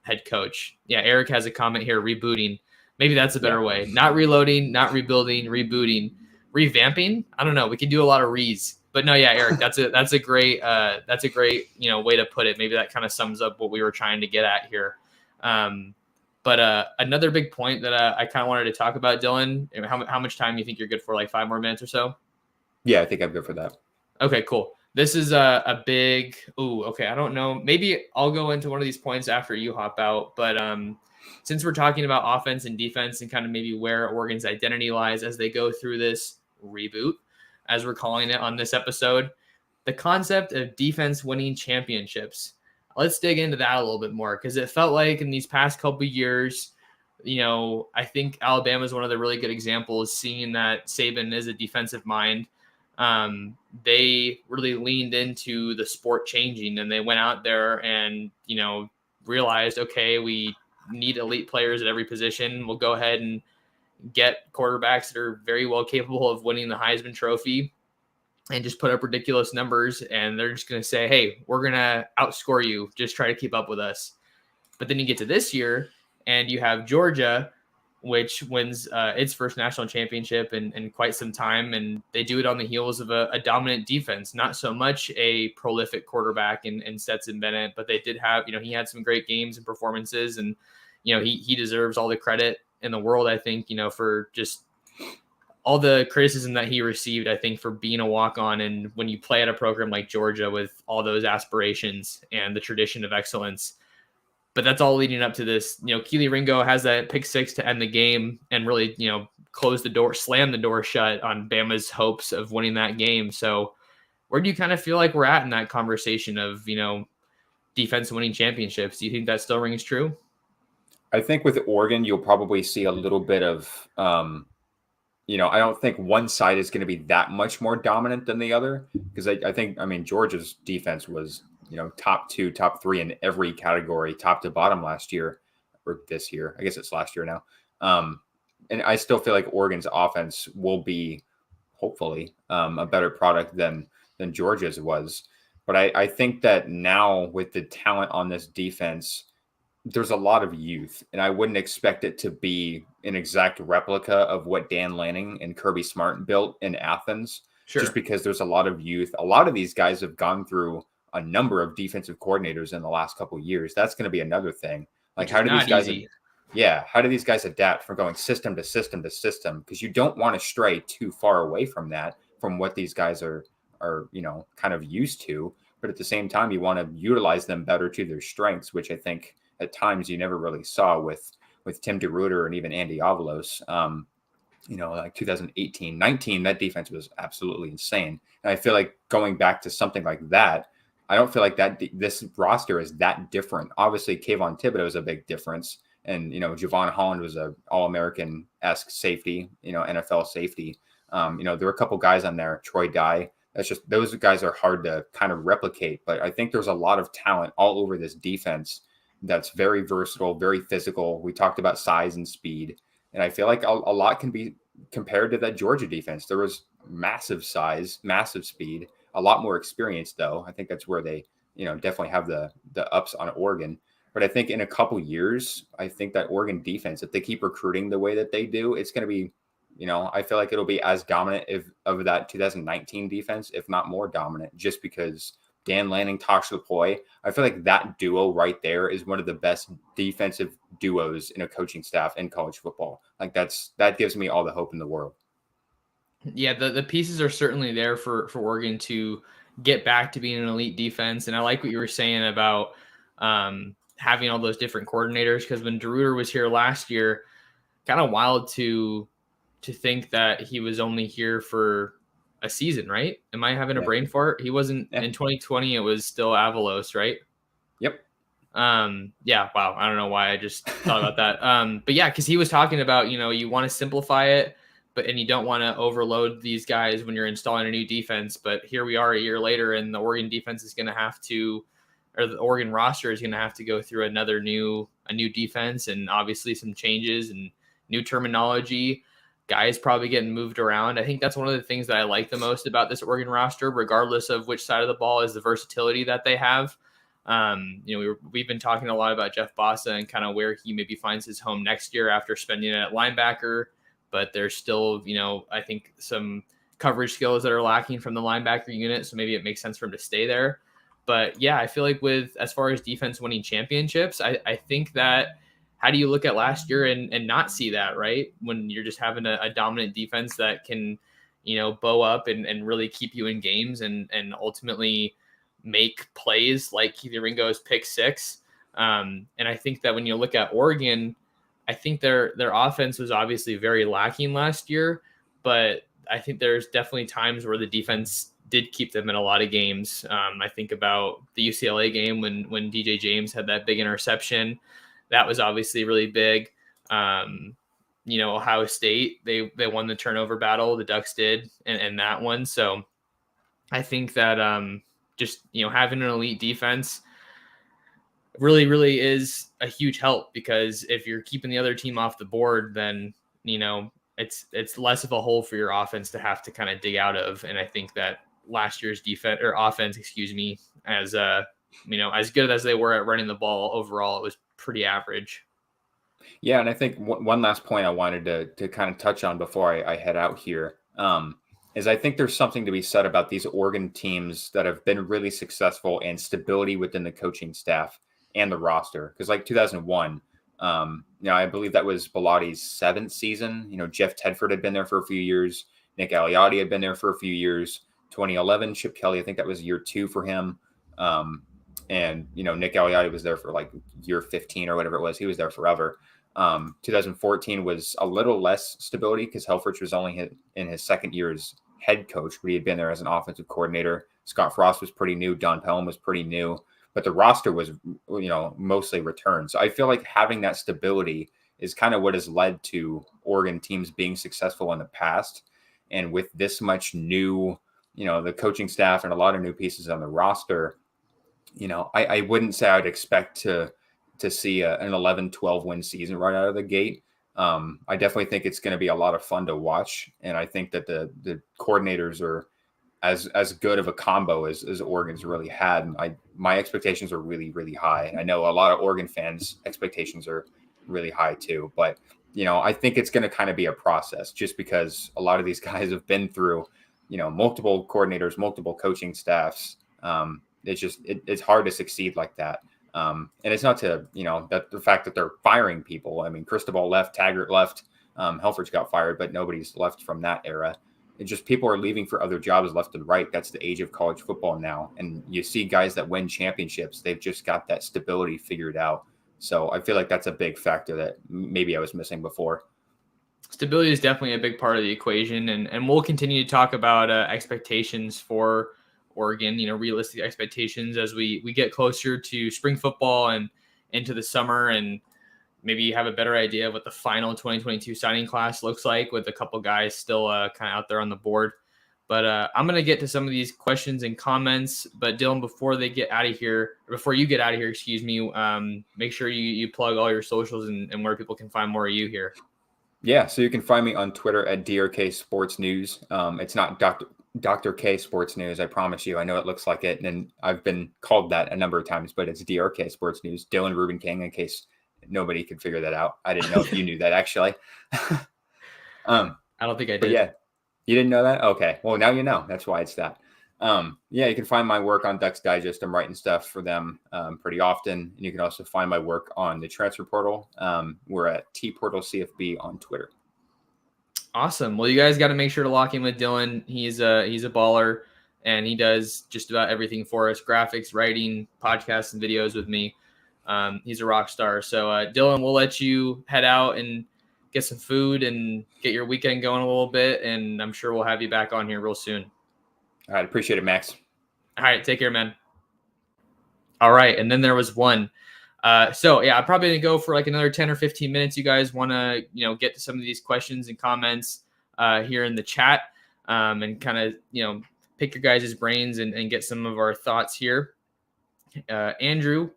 head coach. Yeah, Eric has a comment here, rebooting. Maybe that's a better way. Not reloading, not rebuilding, rebooting, revamping. I don't know. We can do a lot of re's. But no, yeah, Eric, that's a great way to put it. Maybe that kind of sums up what we were trying to get at here. But another big point that I kind of wanted to talk about, Dylan, how much time do you think you're good for? Like 5 more minutes or so? Yeah, I think I'm good for that. Okay, cool. This is a big. Okay. I don't know. Maybe I'll go into one of these points after you hop out. But since we're talking about offense and defense and kind of maybe where Oregon's identity lies as they go through this reboot, as we're calling it on this episode, the concept of defense winning championships. Let's dig into that a little bit more, because it felt like in these past couple of years, I think Alabama is one of the really good examples, seeing that Saban is a defensive mind. They really leaned into the sport changing, and they went out there and, realized, okay, we need elite players at every position. We'll go ahead and get quarterbacks that are very well capable of winning the Heisman Trophy and just put up ridiculous numbers. And they're just going to say, hey, we're going to outscore you. Just try to keep up with us. But then you get to this year and you have Georgia, which wins its first national championship in quite some time. And they do it on the heels of a dominant defense, not so much a prolific quarterback in Stetson Bennett, but they did have, he had some great games and performances, and, he deserves all the credit in the world, I think, for just all the criticism that he received, I think, for being a walk-on. And when you play at a program like Georgia with all those aspirations and the tradition of excellence, but that's all leading up to this. Keely Ringo has that pick 6 to end the game and really, slam the door shut on Bama's hopes of winning that game. So where do you kind of feel like we're at in that conversation of, defense winning championships? Do you think that still rings true? I think with Oregon, you'll probably see a little bit of, I don't think one side is going to be that much more dominant than the other, because I think Georgia's defense was, top 2, top 3 in every category, top to bottom last year or this year. I guess it's last year now. And I still feel like Oregon's offense will be, hopefully, a better product than Georgia's was. But I think that now with the talent on this defense, there's a lot of youth, and I wouldn't expect it to be an exact replica of what Dan Lanning and Kirby Smart built in Athens. Sure. Just because there's a lot of youth. A lot of these guys have gone through a number of defensive coordinators in the last couple of years. That's going to be another thing. Like, how do these guys? How do these guys adapt from going system to system to system? Because you don't want to stray too far away from that, from what these guys are kind of used to. But at the same time, you want to utilize them better to their strengths, which I think at times you never really saw with Tim DeRuyter and even Andy Avalos. Like 2018, 19, that defense was absolutely insane. And I feel like going back to something like that, I don't feel like this roster is that different. Obviously, Kayvon Thibodeau is a big difference. And, Javon Holland was a All-American-esque safety, NFL safety. There were a couple guys on there, Troy Dye. Those guys are hard to kind of replicate. But I think there's a lot of talent all over this defense that's very versatile, very physical. We talked about size and speed. And I feel like a lot can be compared to that Georgia defense. There was massive size, massive speed, a lot more experience, though. I think that's where they, definitely have the ups on Oregon. But I think in a couple years, I think that Oregon defense, if they keep recruiting the way that they do, it's going to be, I feel like it'll be as dominant of that 2019 defense, if not more dominant, just because Dan Lanning, Tosh Lupoi, I feel like that duo right there is one of the best defensive duos in a coaching staff in college football. Like that gives me all the hope in the world. Yeah, the pieces are certainly there for Oregon to get back to being an elite defense. And I like what you were saying about having all those different coordinators, because when DeRuyter was here last year, kind of wild to to think that he was only here for a season, right? Am I having a Yeah. brain fart? He wasn't in 2020. It was still Avalos, right? Yep. Yeah, wow. I don't know why I just thought about that. But yeah, because he was talking about, you want to simplify it, and you don't want to overload these guys when you're installing a new defense. But here we are a year later, and the Oregon defense is going to have to, or the Oregon roster is going to have to go through a new defense, and obviously some changes and new terminology. Guys probably getting moved around. I think that's one of the things that I like the most about this Oregon roster, regardless of which side of the ball, is the versatility that they have. We've been talking a lot about Jeff Bossa and kind of where he maybe finds his home next year after spending it at linebacker, but there's still, I think some coverage skills that are lacking from the linebacker unit. So maybe it makes sense for him to stay there. But yeah, I feel like as far as defense winning championships, I think that how do you look at last year and not see that, right? When you're just having a dominant defense that can, bow up and really keep you in games and ultimately make plays like Keith Ringo's pick six. And I think that when you look at Oregon, I think their offense was obviously very lacking last year, but I think there's definitely times where the defense did keep them in a lot of games. I think about the UCLA game when DJ James had that big interception. That was obviously really big. Ohio State, they won the turnover battle. The Ducks did, and that one. So I think that just having an elite defense really, really is a huge help, because if you're keeping the other team off the board, then it's less of a hole for your offense to have to kind of dig out of. And I think that last year's offense, as as good as they were at running the ball overall, it was pretty average. Yeah, and I think one last point I wanted to kind of touch on before I head out here is I think there's something to be said about these Oregon teams that have been really successful and stability within the coaching staff and the roster. Because like 2001, I believe that was Belotti's 7th season. Jeff Tedford had been there for a few years. Nick Aliotti had been there for a few years. 2011, Chip Kelly, I think that was year 2 for him. And Nick Aliotti was there for like year 15 or whatever it was. He was there forever. 2014 was a little less stability because Helfrich was only in his second year as head coach, but he had been there as an offensive coordinator. Scott Frost was pretty new. Don Pelham was pretty new, but the roster was, mostly returned. So I feel like having that stability is kind of what has led to Oregon teams being successful in the past. And with this much new, the coaching staff and a lot of new pieces on the roster, I wouldn't say I'd expect to see an 11-12 win season right out of the gate. I definitely think it's going to be a lot of fun to watch. And I think that the coordinators are as good of a combo as Oregon's really had. And my expectations are really, really high. I know a lot of Oregon fans' expectations are really high too, but I think it's going to kind of be a process just because a lot of these guys have been through, multiple coordinators, multiple coaching staffs. It's hard to succeed like that. And it's not to, that the fact that they're firing people. I mean, Cristobal left, Taggart left, Helfrich got fired, but nobody's left from that era. It's just people are leaving for other jobs left and right. That's the age of college football now. And you see guys that win championships, they've just got that stability figured out. So I feel like that's a big factor that maybe I was missing before. Stability is definitely a big part of the equation. And we'll continue to talk about expectations for Oregon, realistic expectations as we get closer to spring football and into the summer, and maybe you have a better idea of what the final 2022 signing class looks like with a couple guys still kind of out there on the board. But I'm going to get to some of these questions and comments. But Dylan, before you get out of here, make sure you plug all your socials and where people can find more of you here. Yeah, so you can find me on Twitter at DRK Sports News. It's not Dr. K Sports News, I promise you. I know it looks like it, and I've been called that a number of times, but it's DRK Sports News. Dylan Reuben King, in case nobody could figure that out. I didn't know if you knew that, actually. I don't think I did. Yeah, you didn't know that? Okay, well, now you know. That's why it's that. You can find my work on Ducks Digest. I'm writing stuff for them pretty often. And you can also find my work on the transfer portal. We're at tportalcfb on Twitter. Awesome. Well, you guys got to make sure to lock in with Dylan. He's a baller, and he does just about everything for us: graphics, writing, podcasts, and videos with me. He's a rock star. So, Dylan, we'll let you head out and get some food and get your weekend going a little bit. And I'm sure we'll have you back on here real soon. All right. Appreciate it, Max. All right. Take care, man. All right. And then there was one. So yeah, I'm probably going to go for like another 10 or 15 minutes. You guys want to, get to some of these questions and comments here in the chat and kind of, pick your guys' brains and get some of our thoughts here. Andrew,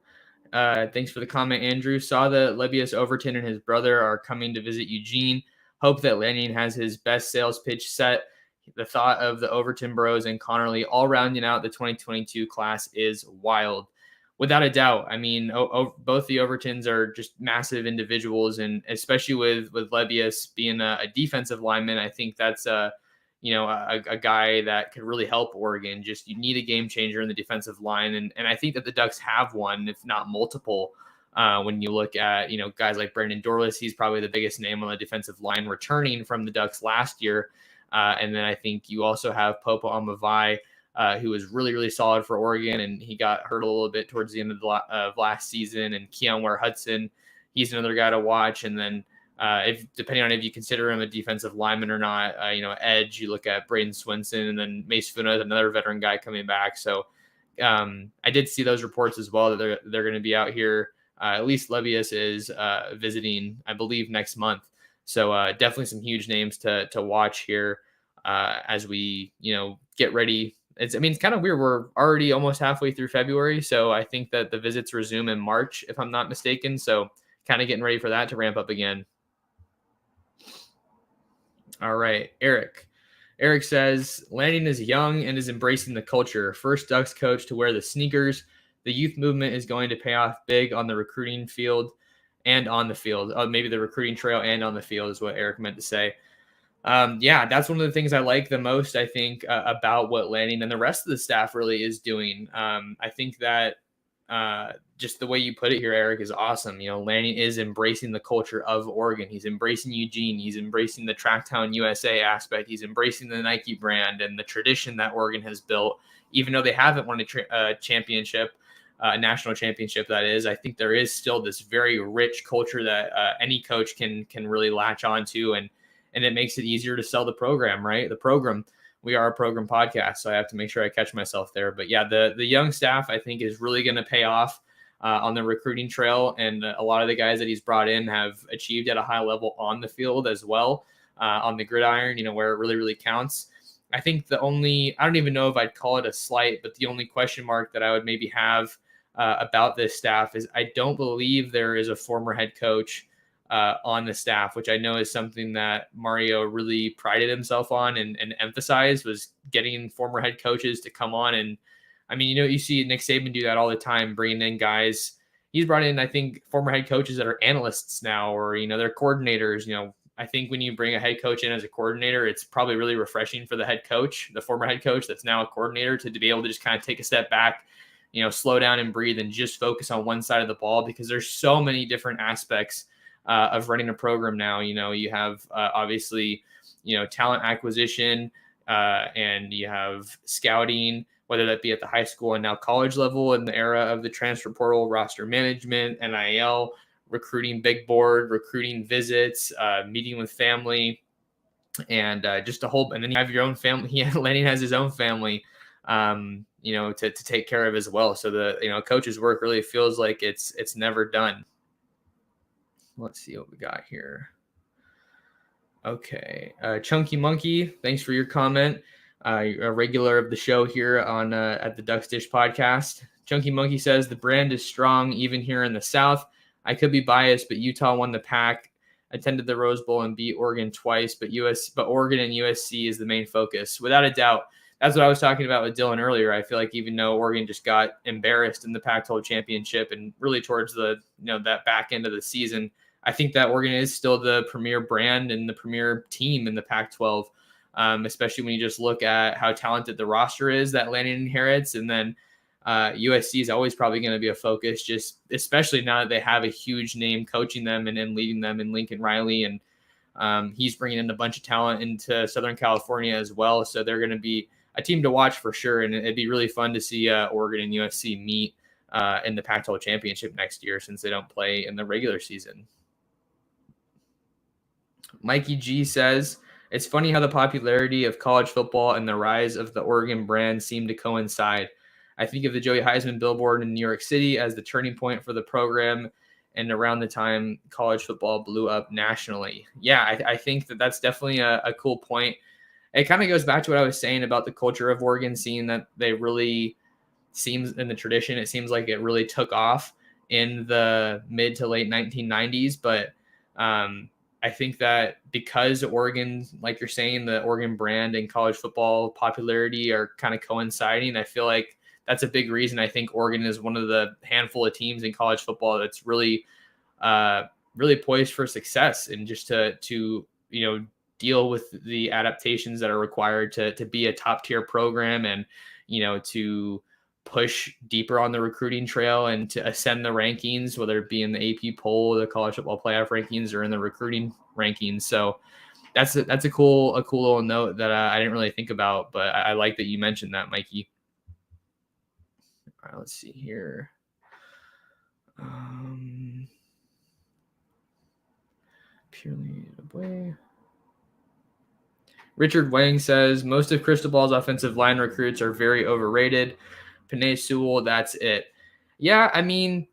thanks for the comment, Andrew. Saw that Lebbeus Overton and his brother are coming to visit Eugene. Hope that Lanning has his best sales pitch set. The thought of the Overton bros and Connerly all rounding out the 2022 class is wild. Without a doubt. I mean, both the Overtons are just massive individuals, and especially with Lebbeus being a defensive lineman, I think that's a guy that could really help Oregon. Just you need a game changer in the defensive line, and I think that the Ducks have one, if not multiple. When you look at guys like Brandon Dorlus, he's probably the biggest name on the defensive line returning from the Ducks last year, and then I think you also have Popo Amavai, who was really, really solid for Oregon, and he got hurt a little bit towards the end of last season. And Keon Ware-Hudson, he's another guy to watch. And then depending on if you consider him a defensive lineman or not, edge, you look at Braden Swinson, and then Mace Funa, another veteran guy coming back. So I did see those reports as well that they're going to be out here. At least Lebbeus is visiting, I believe, next month. So definitely some huge names to watch here as we, get ready. It's kind of weird. We're already almost halfway through February. So I think that the visits resume in March, if I'm not mistaken. So kind of getting ready for that to ramp up again. All right. Eric says, Lanning is young and is embracing the culture. First Ducks coach to wear the sneakers. The youth movement is going to pay off big on the recruiting field and on the field. Maybe the recruiting trail and on the field is what Eric meant to say. That's one of the things I like the most, I think, about what Lanning and the rest of the staff really is doing. I think that just the way you put it here, Eric, is awesome. Lanning is embracing the culture of Oregon. He's embracing Eugene. He's embracing the Tracktown USA aspect. He's embracing the Nike brand and the tradition that Oregon has built, even though they haven't won a championship, a national championship, that is. I think there is still this very rich culture that any coach can really latch onto, and it makes it easier to sell the program, right? We are a program podcast, so I have to make sure I catch myself there. But yeah, the young staff, I think, is really going to pay off on the recruiting trail. And a lot of the guys that he's brought in have achieved at a high level on the field as well, on the gridiron, where it really, really counts. I think I don't even know if I'd call it a slight, but the only question mark that I would maybe have about this staff is I don't believe there is a former head coach on the staff, which I know is something that Mario really prided himself on and emphasized, was getting former head coaches to come on. And you see Nick Saban do that all the time, bringing in guys. He's brought in, I think, former head coaches that are analysts now, or, they're coordinators. I think when you bring a head coach in as a coordinator, it's probably really refreshing for the head coach, the former head coach that's now a coordinator, to be able to just kind of take a step back, slow down and breathe and just focus on one side of the ball, because there's so many different aspects of running a program now. You have obviously, talent acquisition, and you have scouting, whether that be at the high school and now college level in the era of the transfer portal, roster management, NIL, recruiting big board, recruiting visits, meeting with family, and just a whole. And then you have your own family. Lanning has his own family, to take care of as well. So the coach's work really feels like it's never done. Let's see what we got here. Okay. Chunky Monkey, thanks for your comment. A regular of the show here on at the Ducks Dish podcast. Chunky Monkey says the brand is strong even here in the South. I could be biased, but Utah won the pack, attended the Rose Bowl, and beat Oregon twice. But Oregon and USC is the main focus, without a doubt. That's what I was talking about with Dylan earlier. I feel like even though Oregon just got embarrassed in the Pac-12 championship and really towards the that back end of the season, I think that Oregon is still the premier brand and the premier team in the Pac-12, especially when you just look at how talented the roster is that Lanning inherits. And then USC is always probably going to be a focus, just especially now that they have a huge name coaching them and leading them in Lincoln Riley. And he's bringing in a bunch of talent into Southern California as well. So they're going to be a team to watch for sure. And it'd be really fun to see Oregon and USC meet in the Pac-12 championship next year, since they don't play in the regular season. Mikey G says, it's funny how the popularity of college football and the rise of the Oregon brand seem to coincide. I think of the Joey Heisman billboard in New York City as the turning point for the program and around the time college football blew up nationally. Yeah, I think that that's definitely a cool point. It kind of goes back to what I was saying about the culture of Oregon, seeing that they really seems in the tradition, it seems like it really took off in the mid to late 1990s. But I think that because Oregon, like you're saying, the Oregon brand and college football popularity are kind of coinciding, I feel like that's a big reason. I think Oregon is one of the handful of teams in college football that's really, really poised for success, and just to deal with the adaptations that are required to be a top tier program, and to push deeper on the recruiting trail and to ascend the rankings, whether it be in the AP poll, the college football playoff rankings, or in the recruiting rankings. So that's a cool little note that I didn't really think about, but I like that you mentioned that, Mikey. All right, let's see here. Purely away. Richard Wang says most of Cristobal's offensive line recruits are very overrated. Penei Sewell, that's it. Yeah, I mean,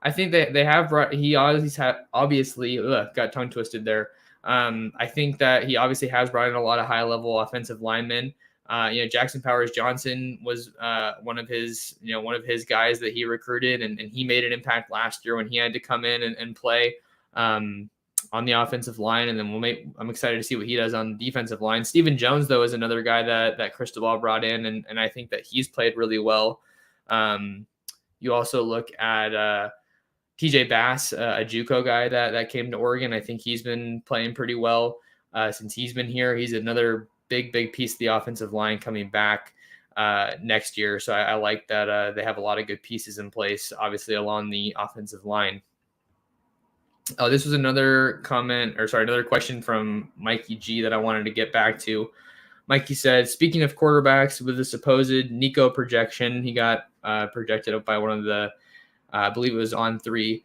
I think that they have brought. He obviously got tongue twisted there. I think that he obviously has brought in a lot of high level offensive linemen. Jackson Powers Johnson was one of his guys that he recruited, and he made an impact last year when he had to come in and play on the offensive line. And then I'm excited to see what he does on the defensive line. Stephen Jones, though, is another guy that Cristobal brought in, and I think that he's played really well. You also look at TJ Bass, a JUCO guy that came to Oregon. I think he's been playing pretty well since he's been here. He's another big piece of the offensive line coming back next year. So I like that they have a lot of good pieces in place, obviously, along the offensive line. This was another question from Mikey G that I wanted to get back to. Mikey said, speaking of quarterbacks, with the supposed Nico projection, he got projected up by one of the, I believe it was On3,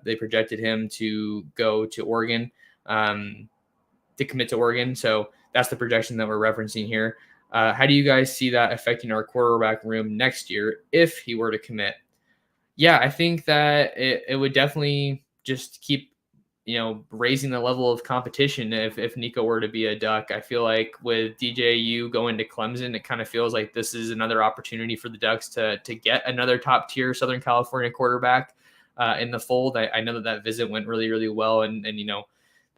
they projected him to go to Oregon, to commit to Oregon. So that's the projection that we're referencing here. How do you guys see that affecting our quarterback room next year if he were to commit? Yeah, I think that it would definitely just keep, raising the level of competition if Nico were to be a Duck. I feel like with DJU going to Clemson, it kind of feels like this is another opportunity for the Ducks to get another top tier Southern California quarterback in the fold. I know that visit went really, really well, and the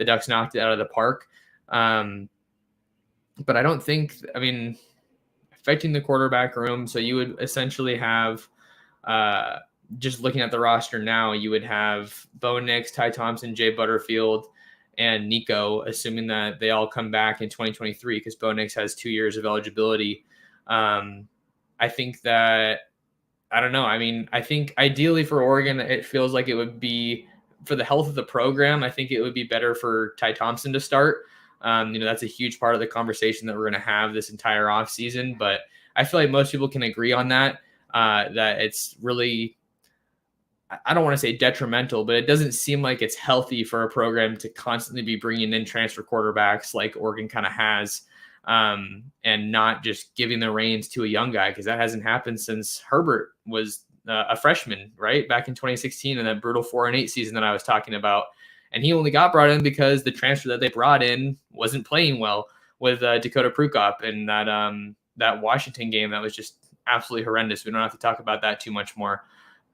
Ducks knocked it out of the park. But I don't think, affecting the quarterback room, so you would essentially have just looking at the roster now, you would have Bo Nix, Ty Thompson, Jay Butterfield, and Nico, assuming that they all come back in 2023, because Bo Nix has 2 years of eligibility. I think that, I don't know. I think ideally for Oregon, it feels like it would be, for the health of the program, I think it would be better for Ty Thompson to start. That's a huge part of the conversation that we're going to have this entire offseason. But I feel like most people can agree on that, that it's really, I don't want to say detrimental, but it doesn't seem like it's healthy for a program to constantly be bringing in transfer quarterbacks like Oregon kind of has, and not just giving the reins to a young guy, because that hasn't happened since Herbert was a freshman, right? Back in 2016 in that brutal 4-8 season that I was talking about. And he only got brought in because the transfer that they brought in wasn't playing well with Dakota Prukop in that Washington game. That was just absolutely horrendous. We don't have to talk about that too much more.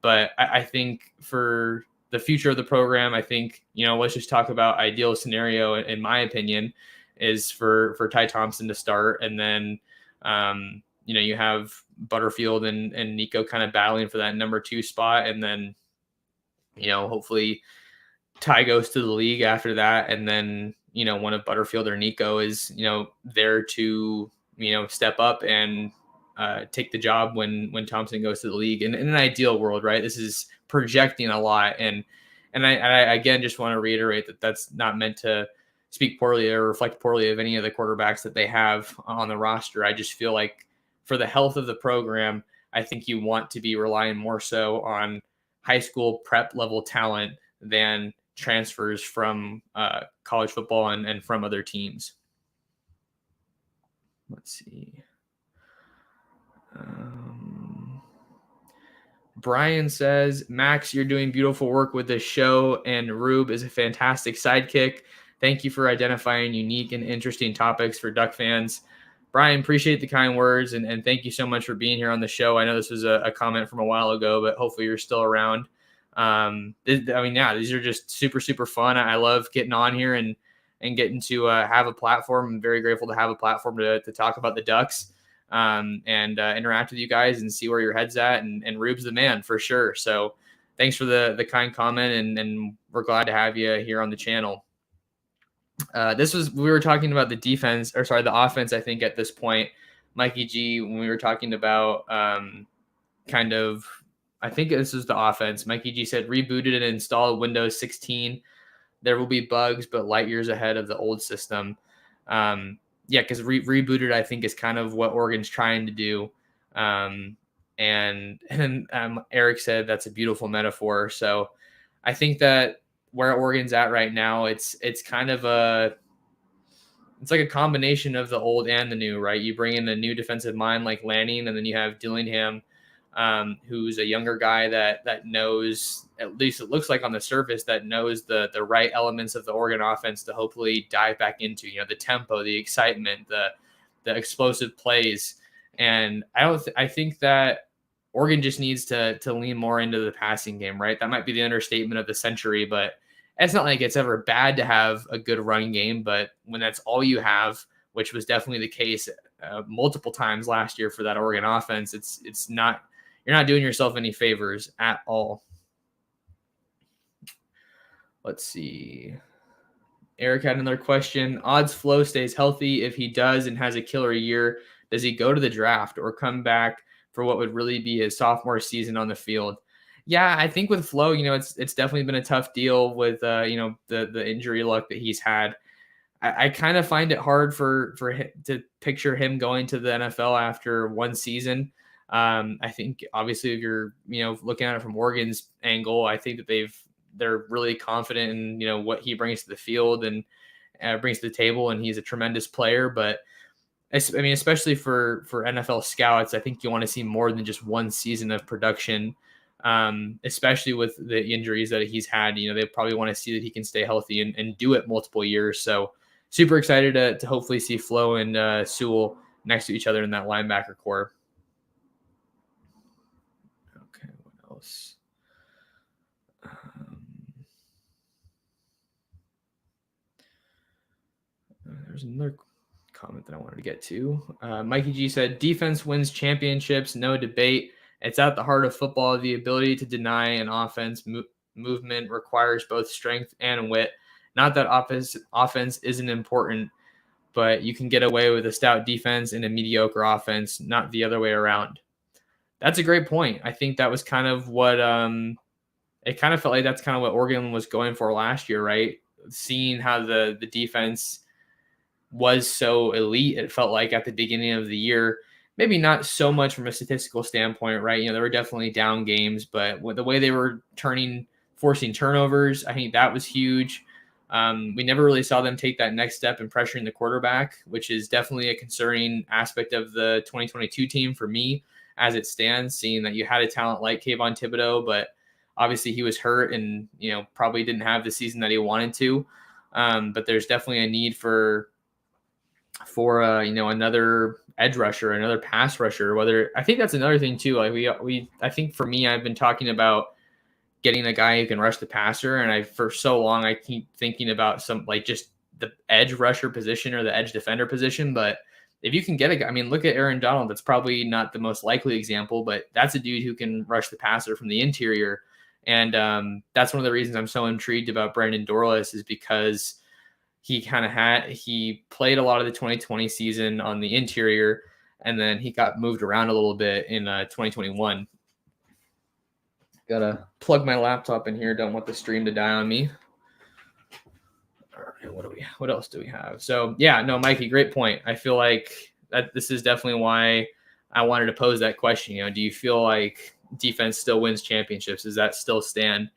But I think for the future of the program, I think, let's just talk about ideal scenario, in my opinion, is for Ty Thompson to start. And then, you have Butterfield and Nico kind of battling for that number 2 spot. And then, hopefully Ty goes to the league after that. And then, one of Butterfield or Nico is, there to, step up and take the job when Thompson goes to the league. In an ideal world, right? This is projecting a lot. And I again, just want to reiterate that that's not meant to speak poorly or reflect poorly of any of the quarterbacks that they have on the roster. I just feel like for the health of the program, I think you want to be relying more so on high school prep level talent than transfers from college football and from other teams. Let's see. Brian says, Max, you're doing beautiful work with this show, and Rube is a fantastic sidekick. Thank you for identifying unique and interesting topics for Duck fans. Brian, appreciate the kind words, and thank you so much for being here on the show. I know this was a comment from a while ago, but hopefully you're still around. These are just super, super fun. I love getting on here and getting to have a platform. I'm very grateful to have a platform to talk about the Ducks and interact with you guys and see where your head's at. And Rube's the man for sure. So thanks for the kind comment, and we're glad to have you here on the channel. We were talking about the offense, I think, at this point, Mikey G, when we were talking about I think this is the offense. Mikey G said, rebooted and installed Windows 16. There will be bugs, but light years ahead of the old system. Because rebooted, I think, is kind of what Oregon's trying to do. And Eric said that's a beautiful metaphor. So I think that where Oregon's at right now, it's kind of it's like a combination of the old and the new, right? You bring in a new defensive mind like Lanning, and then you have Dillingham, who's a younger guy that knows, at least it looks like on the surface, that knows the right elements of the Oregon offense to hopefully dive back into, the tempo, the excitement, the explosive plays. And I think that Oregon just needs to lean more into the passing game, right? That might be the understatement of the century, but it's not like it's ever bad to have a good run game. But when that's all you have, which was definitely the case multiple times last year for that Oregon offense, it's not, you're not doing yourself any favors at all. Let's see. Eric had another question. Odds Flow stays healthy. If he does and has a killer year, does he go to the draft or come back for what would really be his sophomore season on the field? Yeah, I think with Flo, it's definitely been a tough deal with the injury luck that he's had. I kind of find it hard for him to picture him going to the NFL after one season. I think obviously if you're looking at it from Oregon's angle, I think that they're really confident in what he brings to the field and brings to the table, and he's a tremendous player. But especially for NFL scouts, I think you want to see more than just one season of production. Especially with the injuries that he's had, they probably want to see that he can stay healthy and do it multiple years. So super excited to hopefully see Flo and Sewell next to each other in that linebacker core. Okay, what else? There's another comment that I wanted to get to. Mikey G said, defense wins championships, no debate. It's at the heart of football. The ability to deny an offense movement requires both strength and wit. Not that offense isn't important, but you can get away with a stout defense and a mediocre offense, not the other way around. That's a great point. I think that was kind of what it kind of felt like that's kind of what Oregon was going for last year, right? Seeing how the defense was so elite, it felt like at the beginning of the year. Maybe not so much from a statistical standpoint, right? There were definitely down games, but with the way they were forcing turnovers, I think that was huge. We never really saw them take that next step in pressuring the quarterback, which is definitely a concerning aspect of the 2022 team for me as it stands, seeing that you had a talent like Kayvon Thibodeau, but obviously he was hurt and, probably didn't have the season that he wanted to. But there's definitely a need for another edge rusher, another pass rusher. I think that's another thing too. Like I think for me, I've been talking about getting a guy who can rush the passer, and for so long I keep thinking about some just the edge rusher position or the edge defender position. But if you can get a guy, look at Aaron Donald. That's probably not the most likely example, but that's a dude who can rush the passer from the interior. And that's one of the reasons I'm so intrigued about Brandon Dorlus, is because he played a lot of the 2020 season on the interior, and then he got moved around a little bit in 2021. Gotta plug my laptop in here. Don't want the stream to die on me. All right, what else do we have? So yeah, no, Mikey, great point. I feel like that this is definitely why I wanted to pose that question. Do you feel like defense still wins championships? Does that still stand?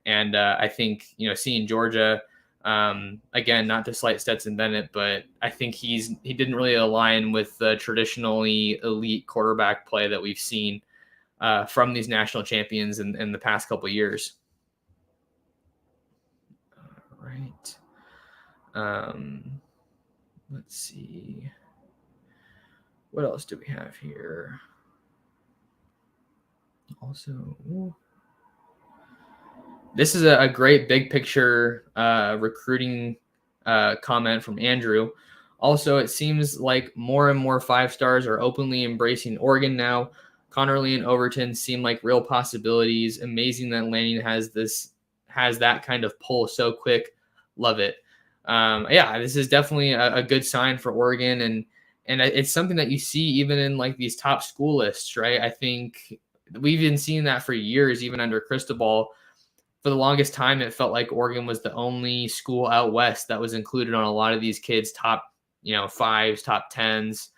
And I think, seeing Georgia, again, not to slight Stetson Bennett, but I think he didn't really align with the traditionally elite quarterback play that we've seen from these national champions in the past couple of years. All right. Let's see. What else do we have here? Also, this is a great big picture recruiting comment from Andrew. Also, it seems like more and more 5-stars are openly embracing Oregon now. Connerly and Overton seem like real possibilities. Amazing that Lanning has that kind of pull so quick. Love it. Yeah, this is definitely a good sign for Oregon, and it's something that you see even in like these top school lists, right? I think we've been seeing that for years, even under Cristobal. For the longest time, it felt like Oregon was the only school out west that was included on a lot of these kids' top, 5s, top 10s.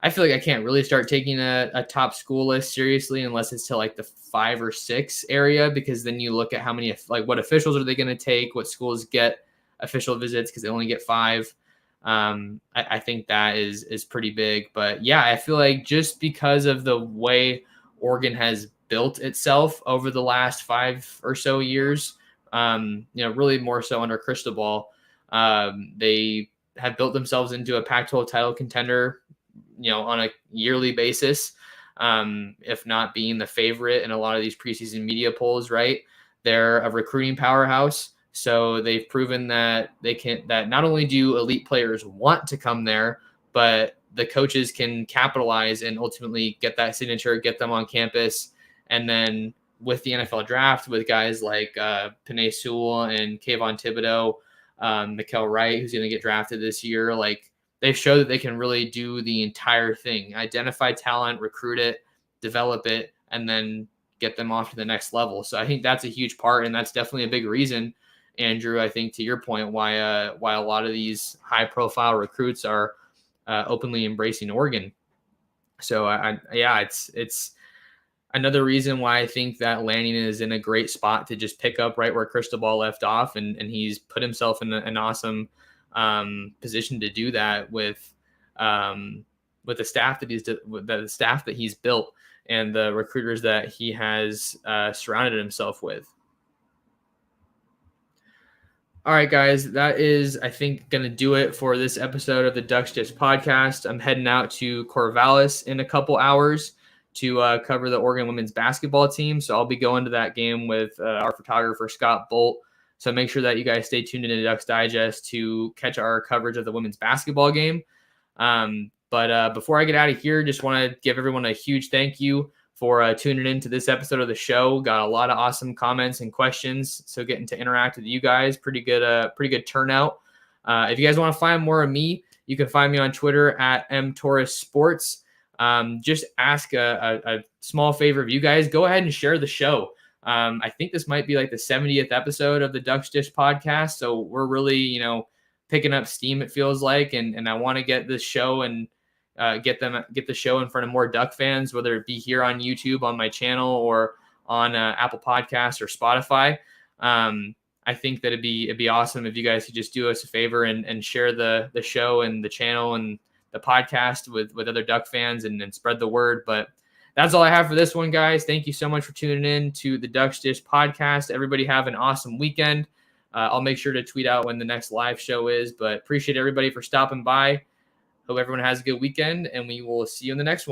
I feel like I can't really start taking a top school list seriously unless it's to like the 5 or 6 area, because then you look at how many, like what officials are they going to take, what schools get official visits because they only get 5. I think that is pretty big. But yeah, I feel like just because of the way Oregon has built itself over the last 5 or so years, really more so under Cristobal, they have built themselves into a Pac-12 title contender, on a yearly basis, if not being the favorite in a lot of these preseason media polls, right? They're a recruiting powerhouse. So they've proven that that not only do elite players want to come there, but the coaches can capitalize and ultimately get that signature, get them on campus. And then with the NFL draft, with guys like Penei Sewell and Kayvon Thibodeau, Mikael Wright, who's going to get drafted this year, like they've showed that they can really do the entire thing: identify talent, recruit it, develop it, and then get them off to the next level. So I think that's a huge part, and that's definitely a big reason, Andrew, I think, to your point, why a lot of these high-profile recruits are openly embracing Oregon. So it's another reason why I think that Lanning is in a great spot to just pick up right where Cristobal left off, and he's put himself in an awesome position to do that with the staff that he's built and the recruiters that he has surrounded himself with. All right, guys, that is, I think, going to do it for this episode of the Ducks Dish podcast. I'm heading out to Corvallis in a couple hours to cover the Oregon women's basketball team. So I'll be going to that game with our photographer, Scott Bolt. So make sure that you guys stay tuned into Ducks Digest to catch our coverage of the women's basketball game. But before I get out of here, just want to give everyone a huge thank you for tuning in to this episode of the show. Got a lot of awesome comments and questions, so getting to interact with you guys, pretty good turnout. If you guys want to find more of me, you can find me on Twitter at mtorressports. Just ask a small favor of you guys. Go ahead and share the show. I think this might be like the 70th episode of the Ducks Dish podcast, so we're really, picking up steam, it feels like, and I want to get this show and get the show in front of more Duck fans, whether it be here on YouTube on my channel or on Apple Podcasts or Spotify. I think that it'd be awesome if you guys could just do us a favor and share the show and the channel and the podcast with other Duck fans and spread the word. But that's all I have for this one, guys. Thank you so much for tuning in to the Ducks Dish podcast. Everybody have an awesome weekend. I'll make sure to tweet out when the next live show is, but appreciate everybody for stopping by. Hope everyone has a good weekend, and we will see you in the next one.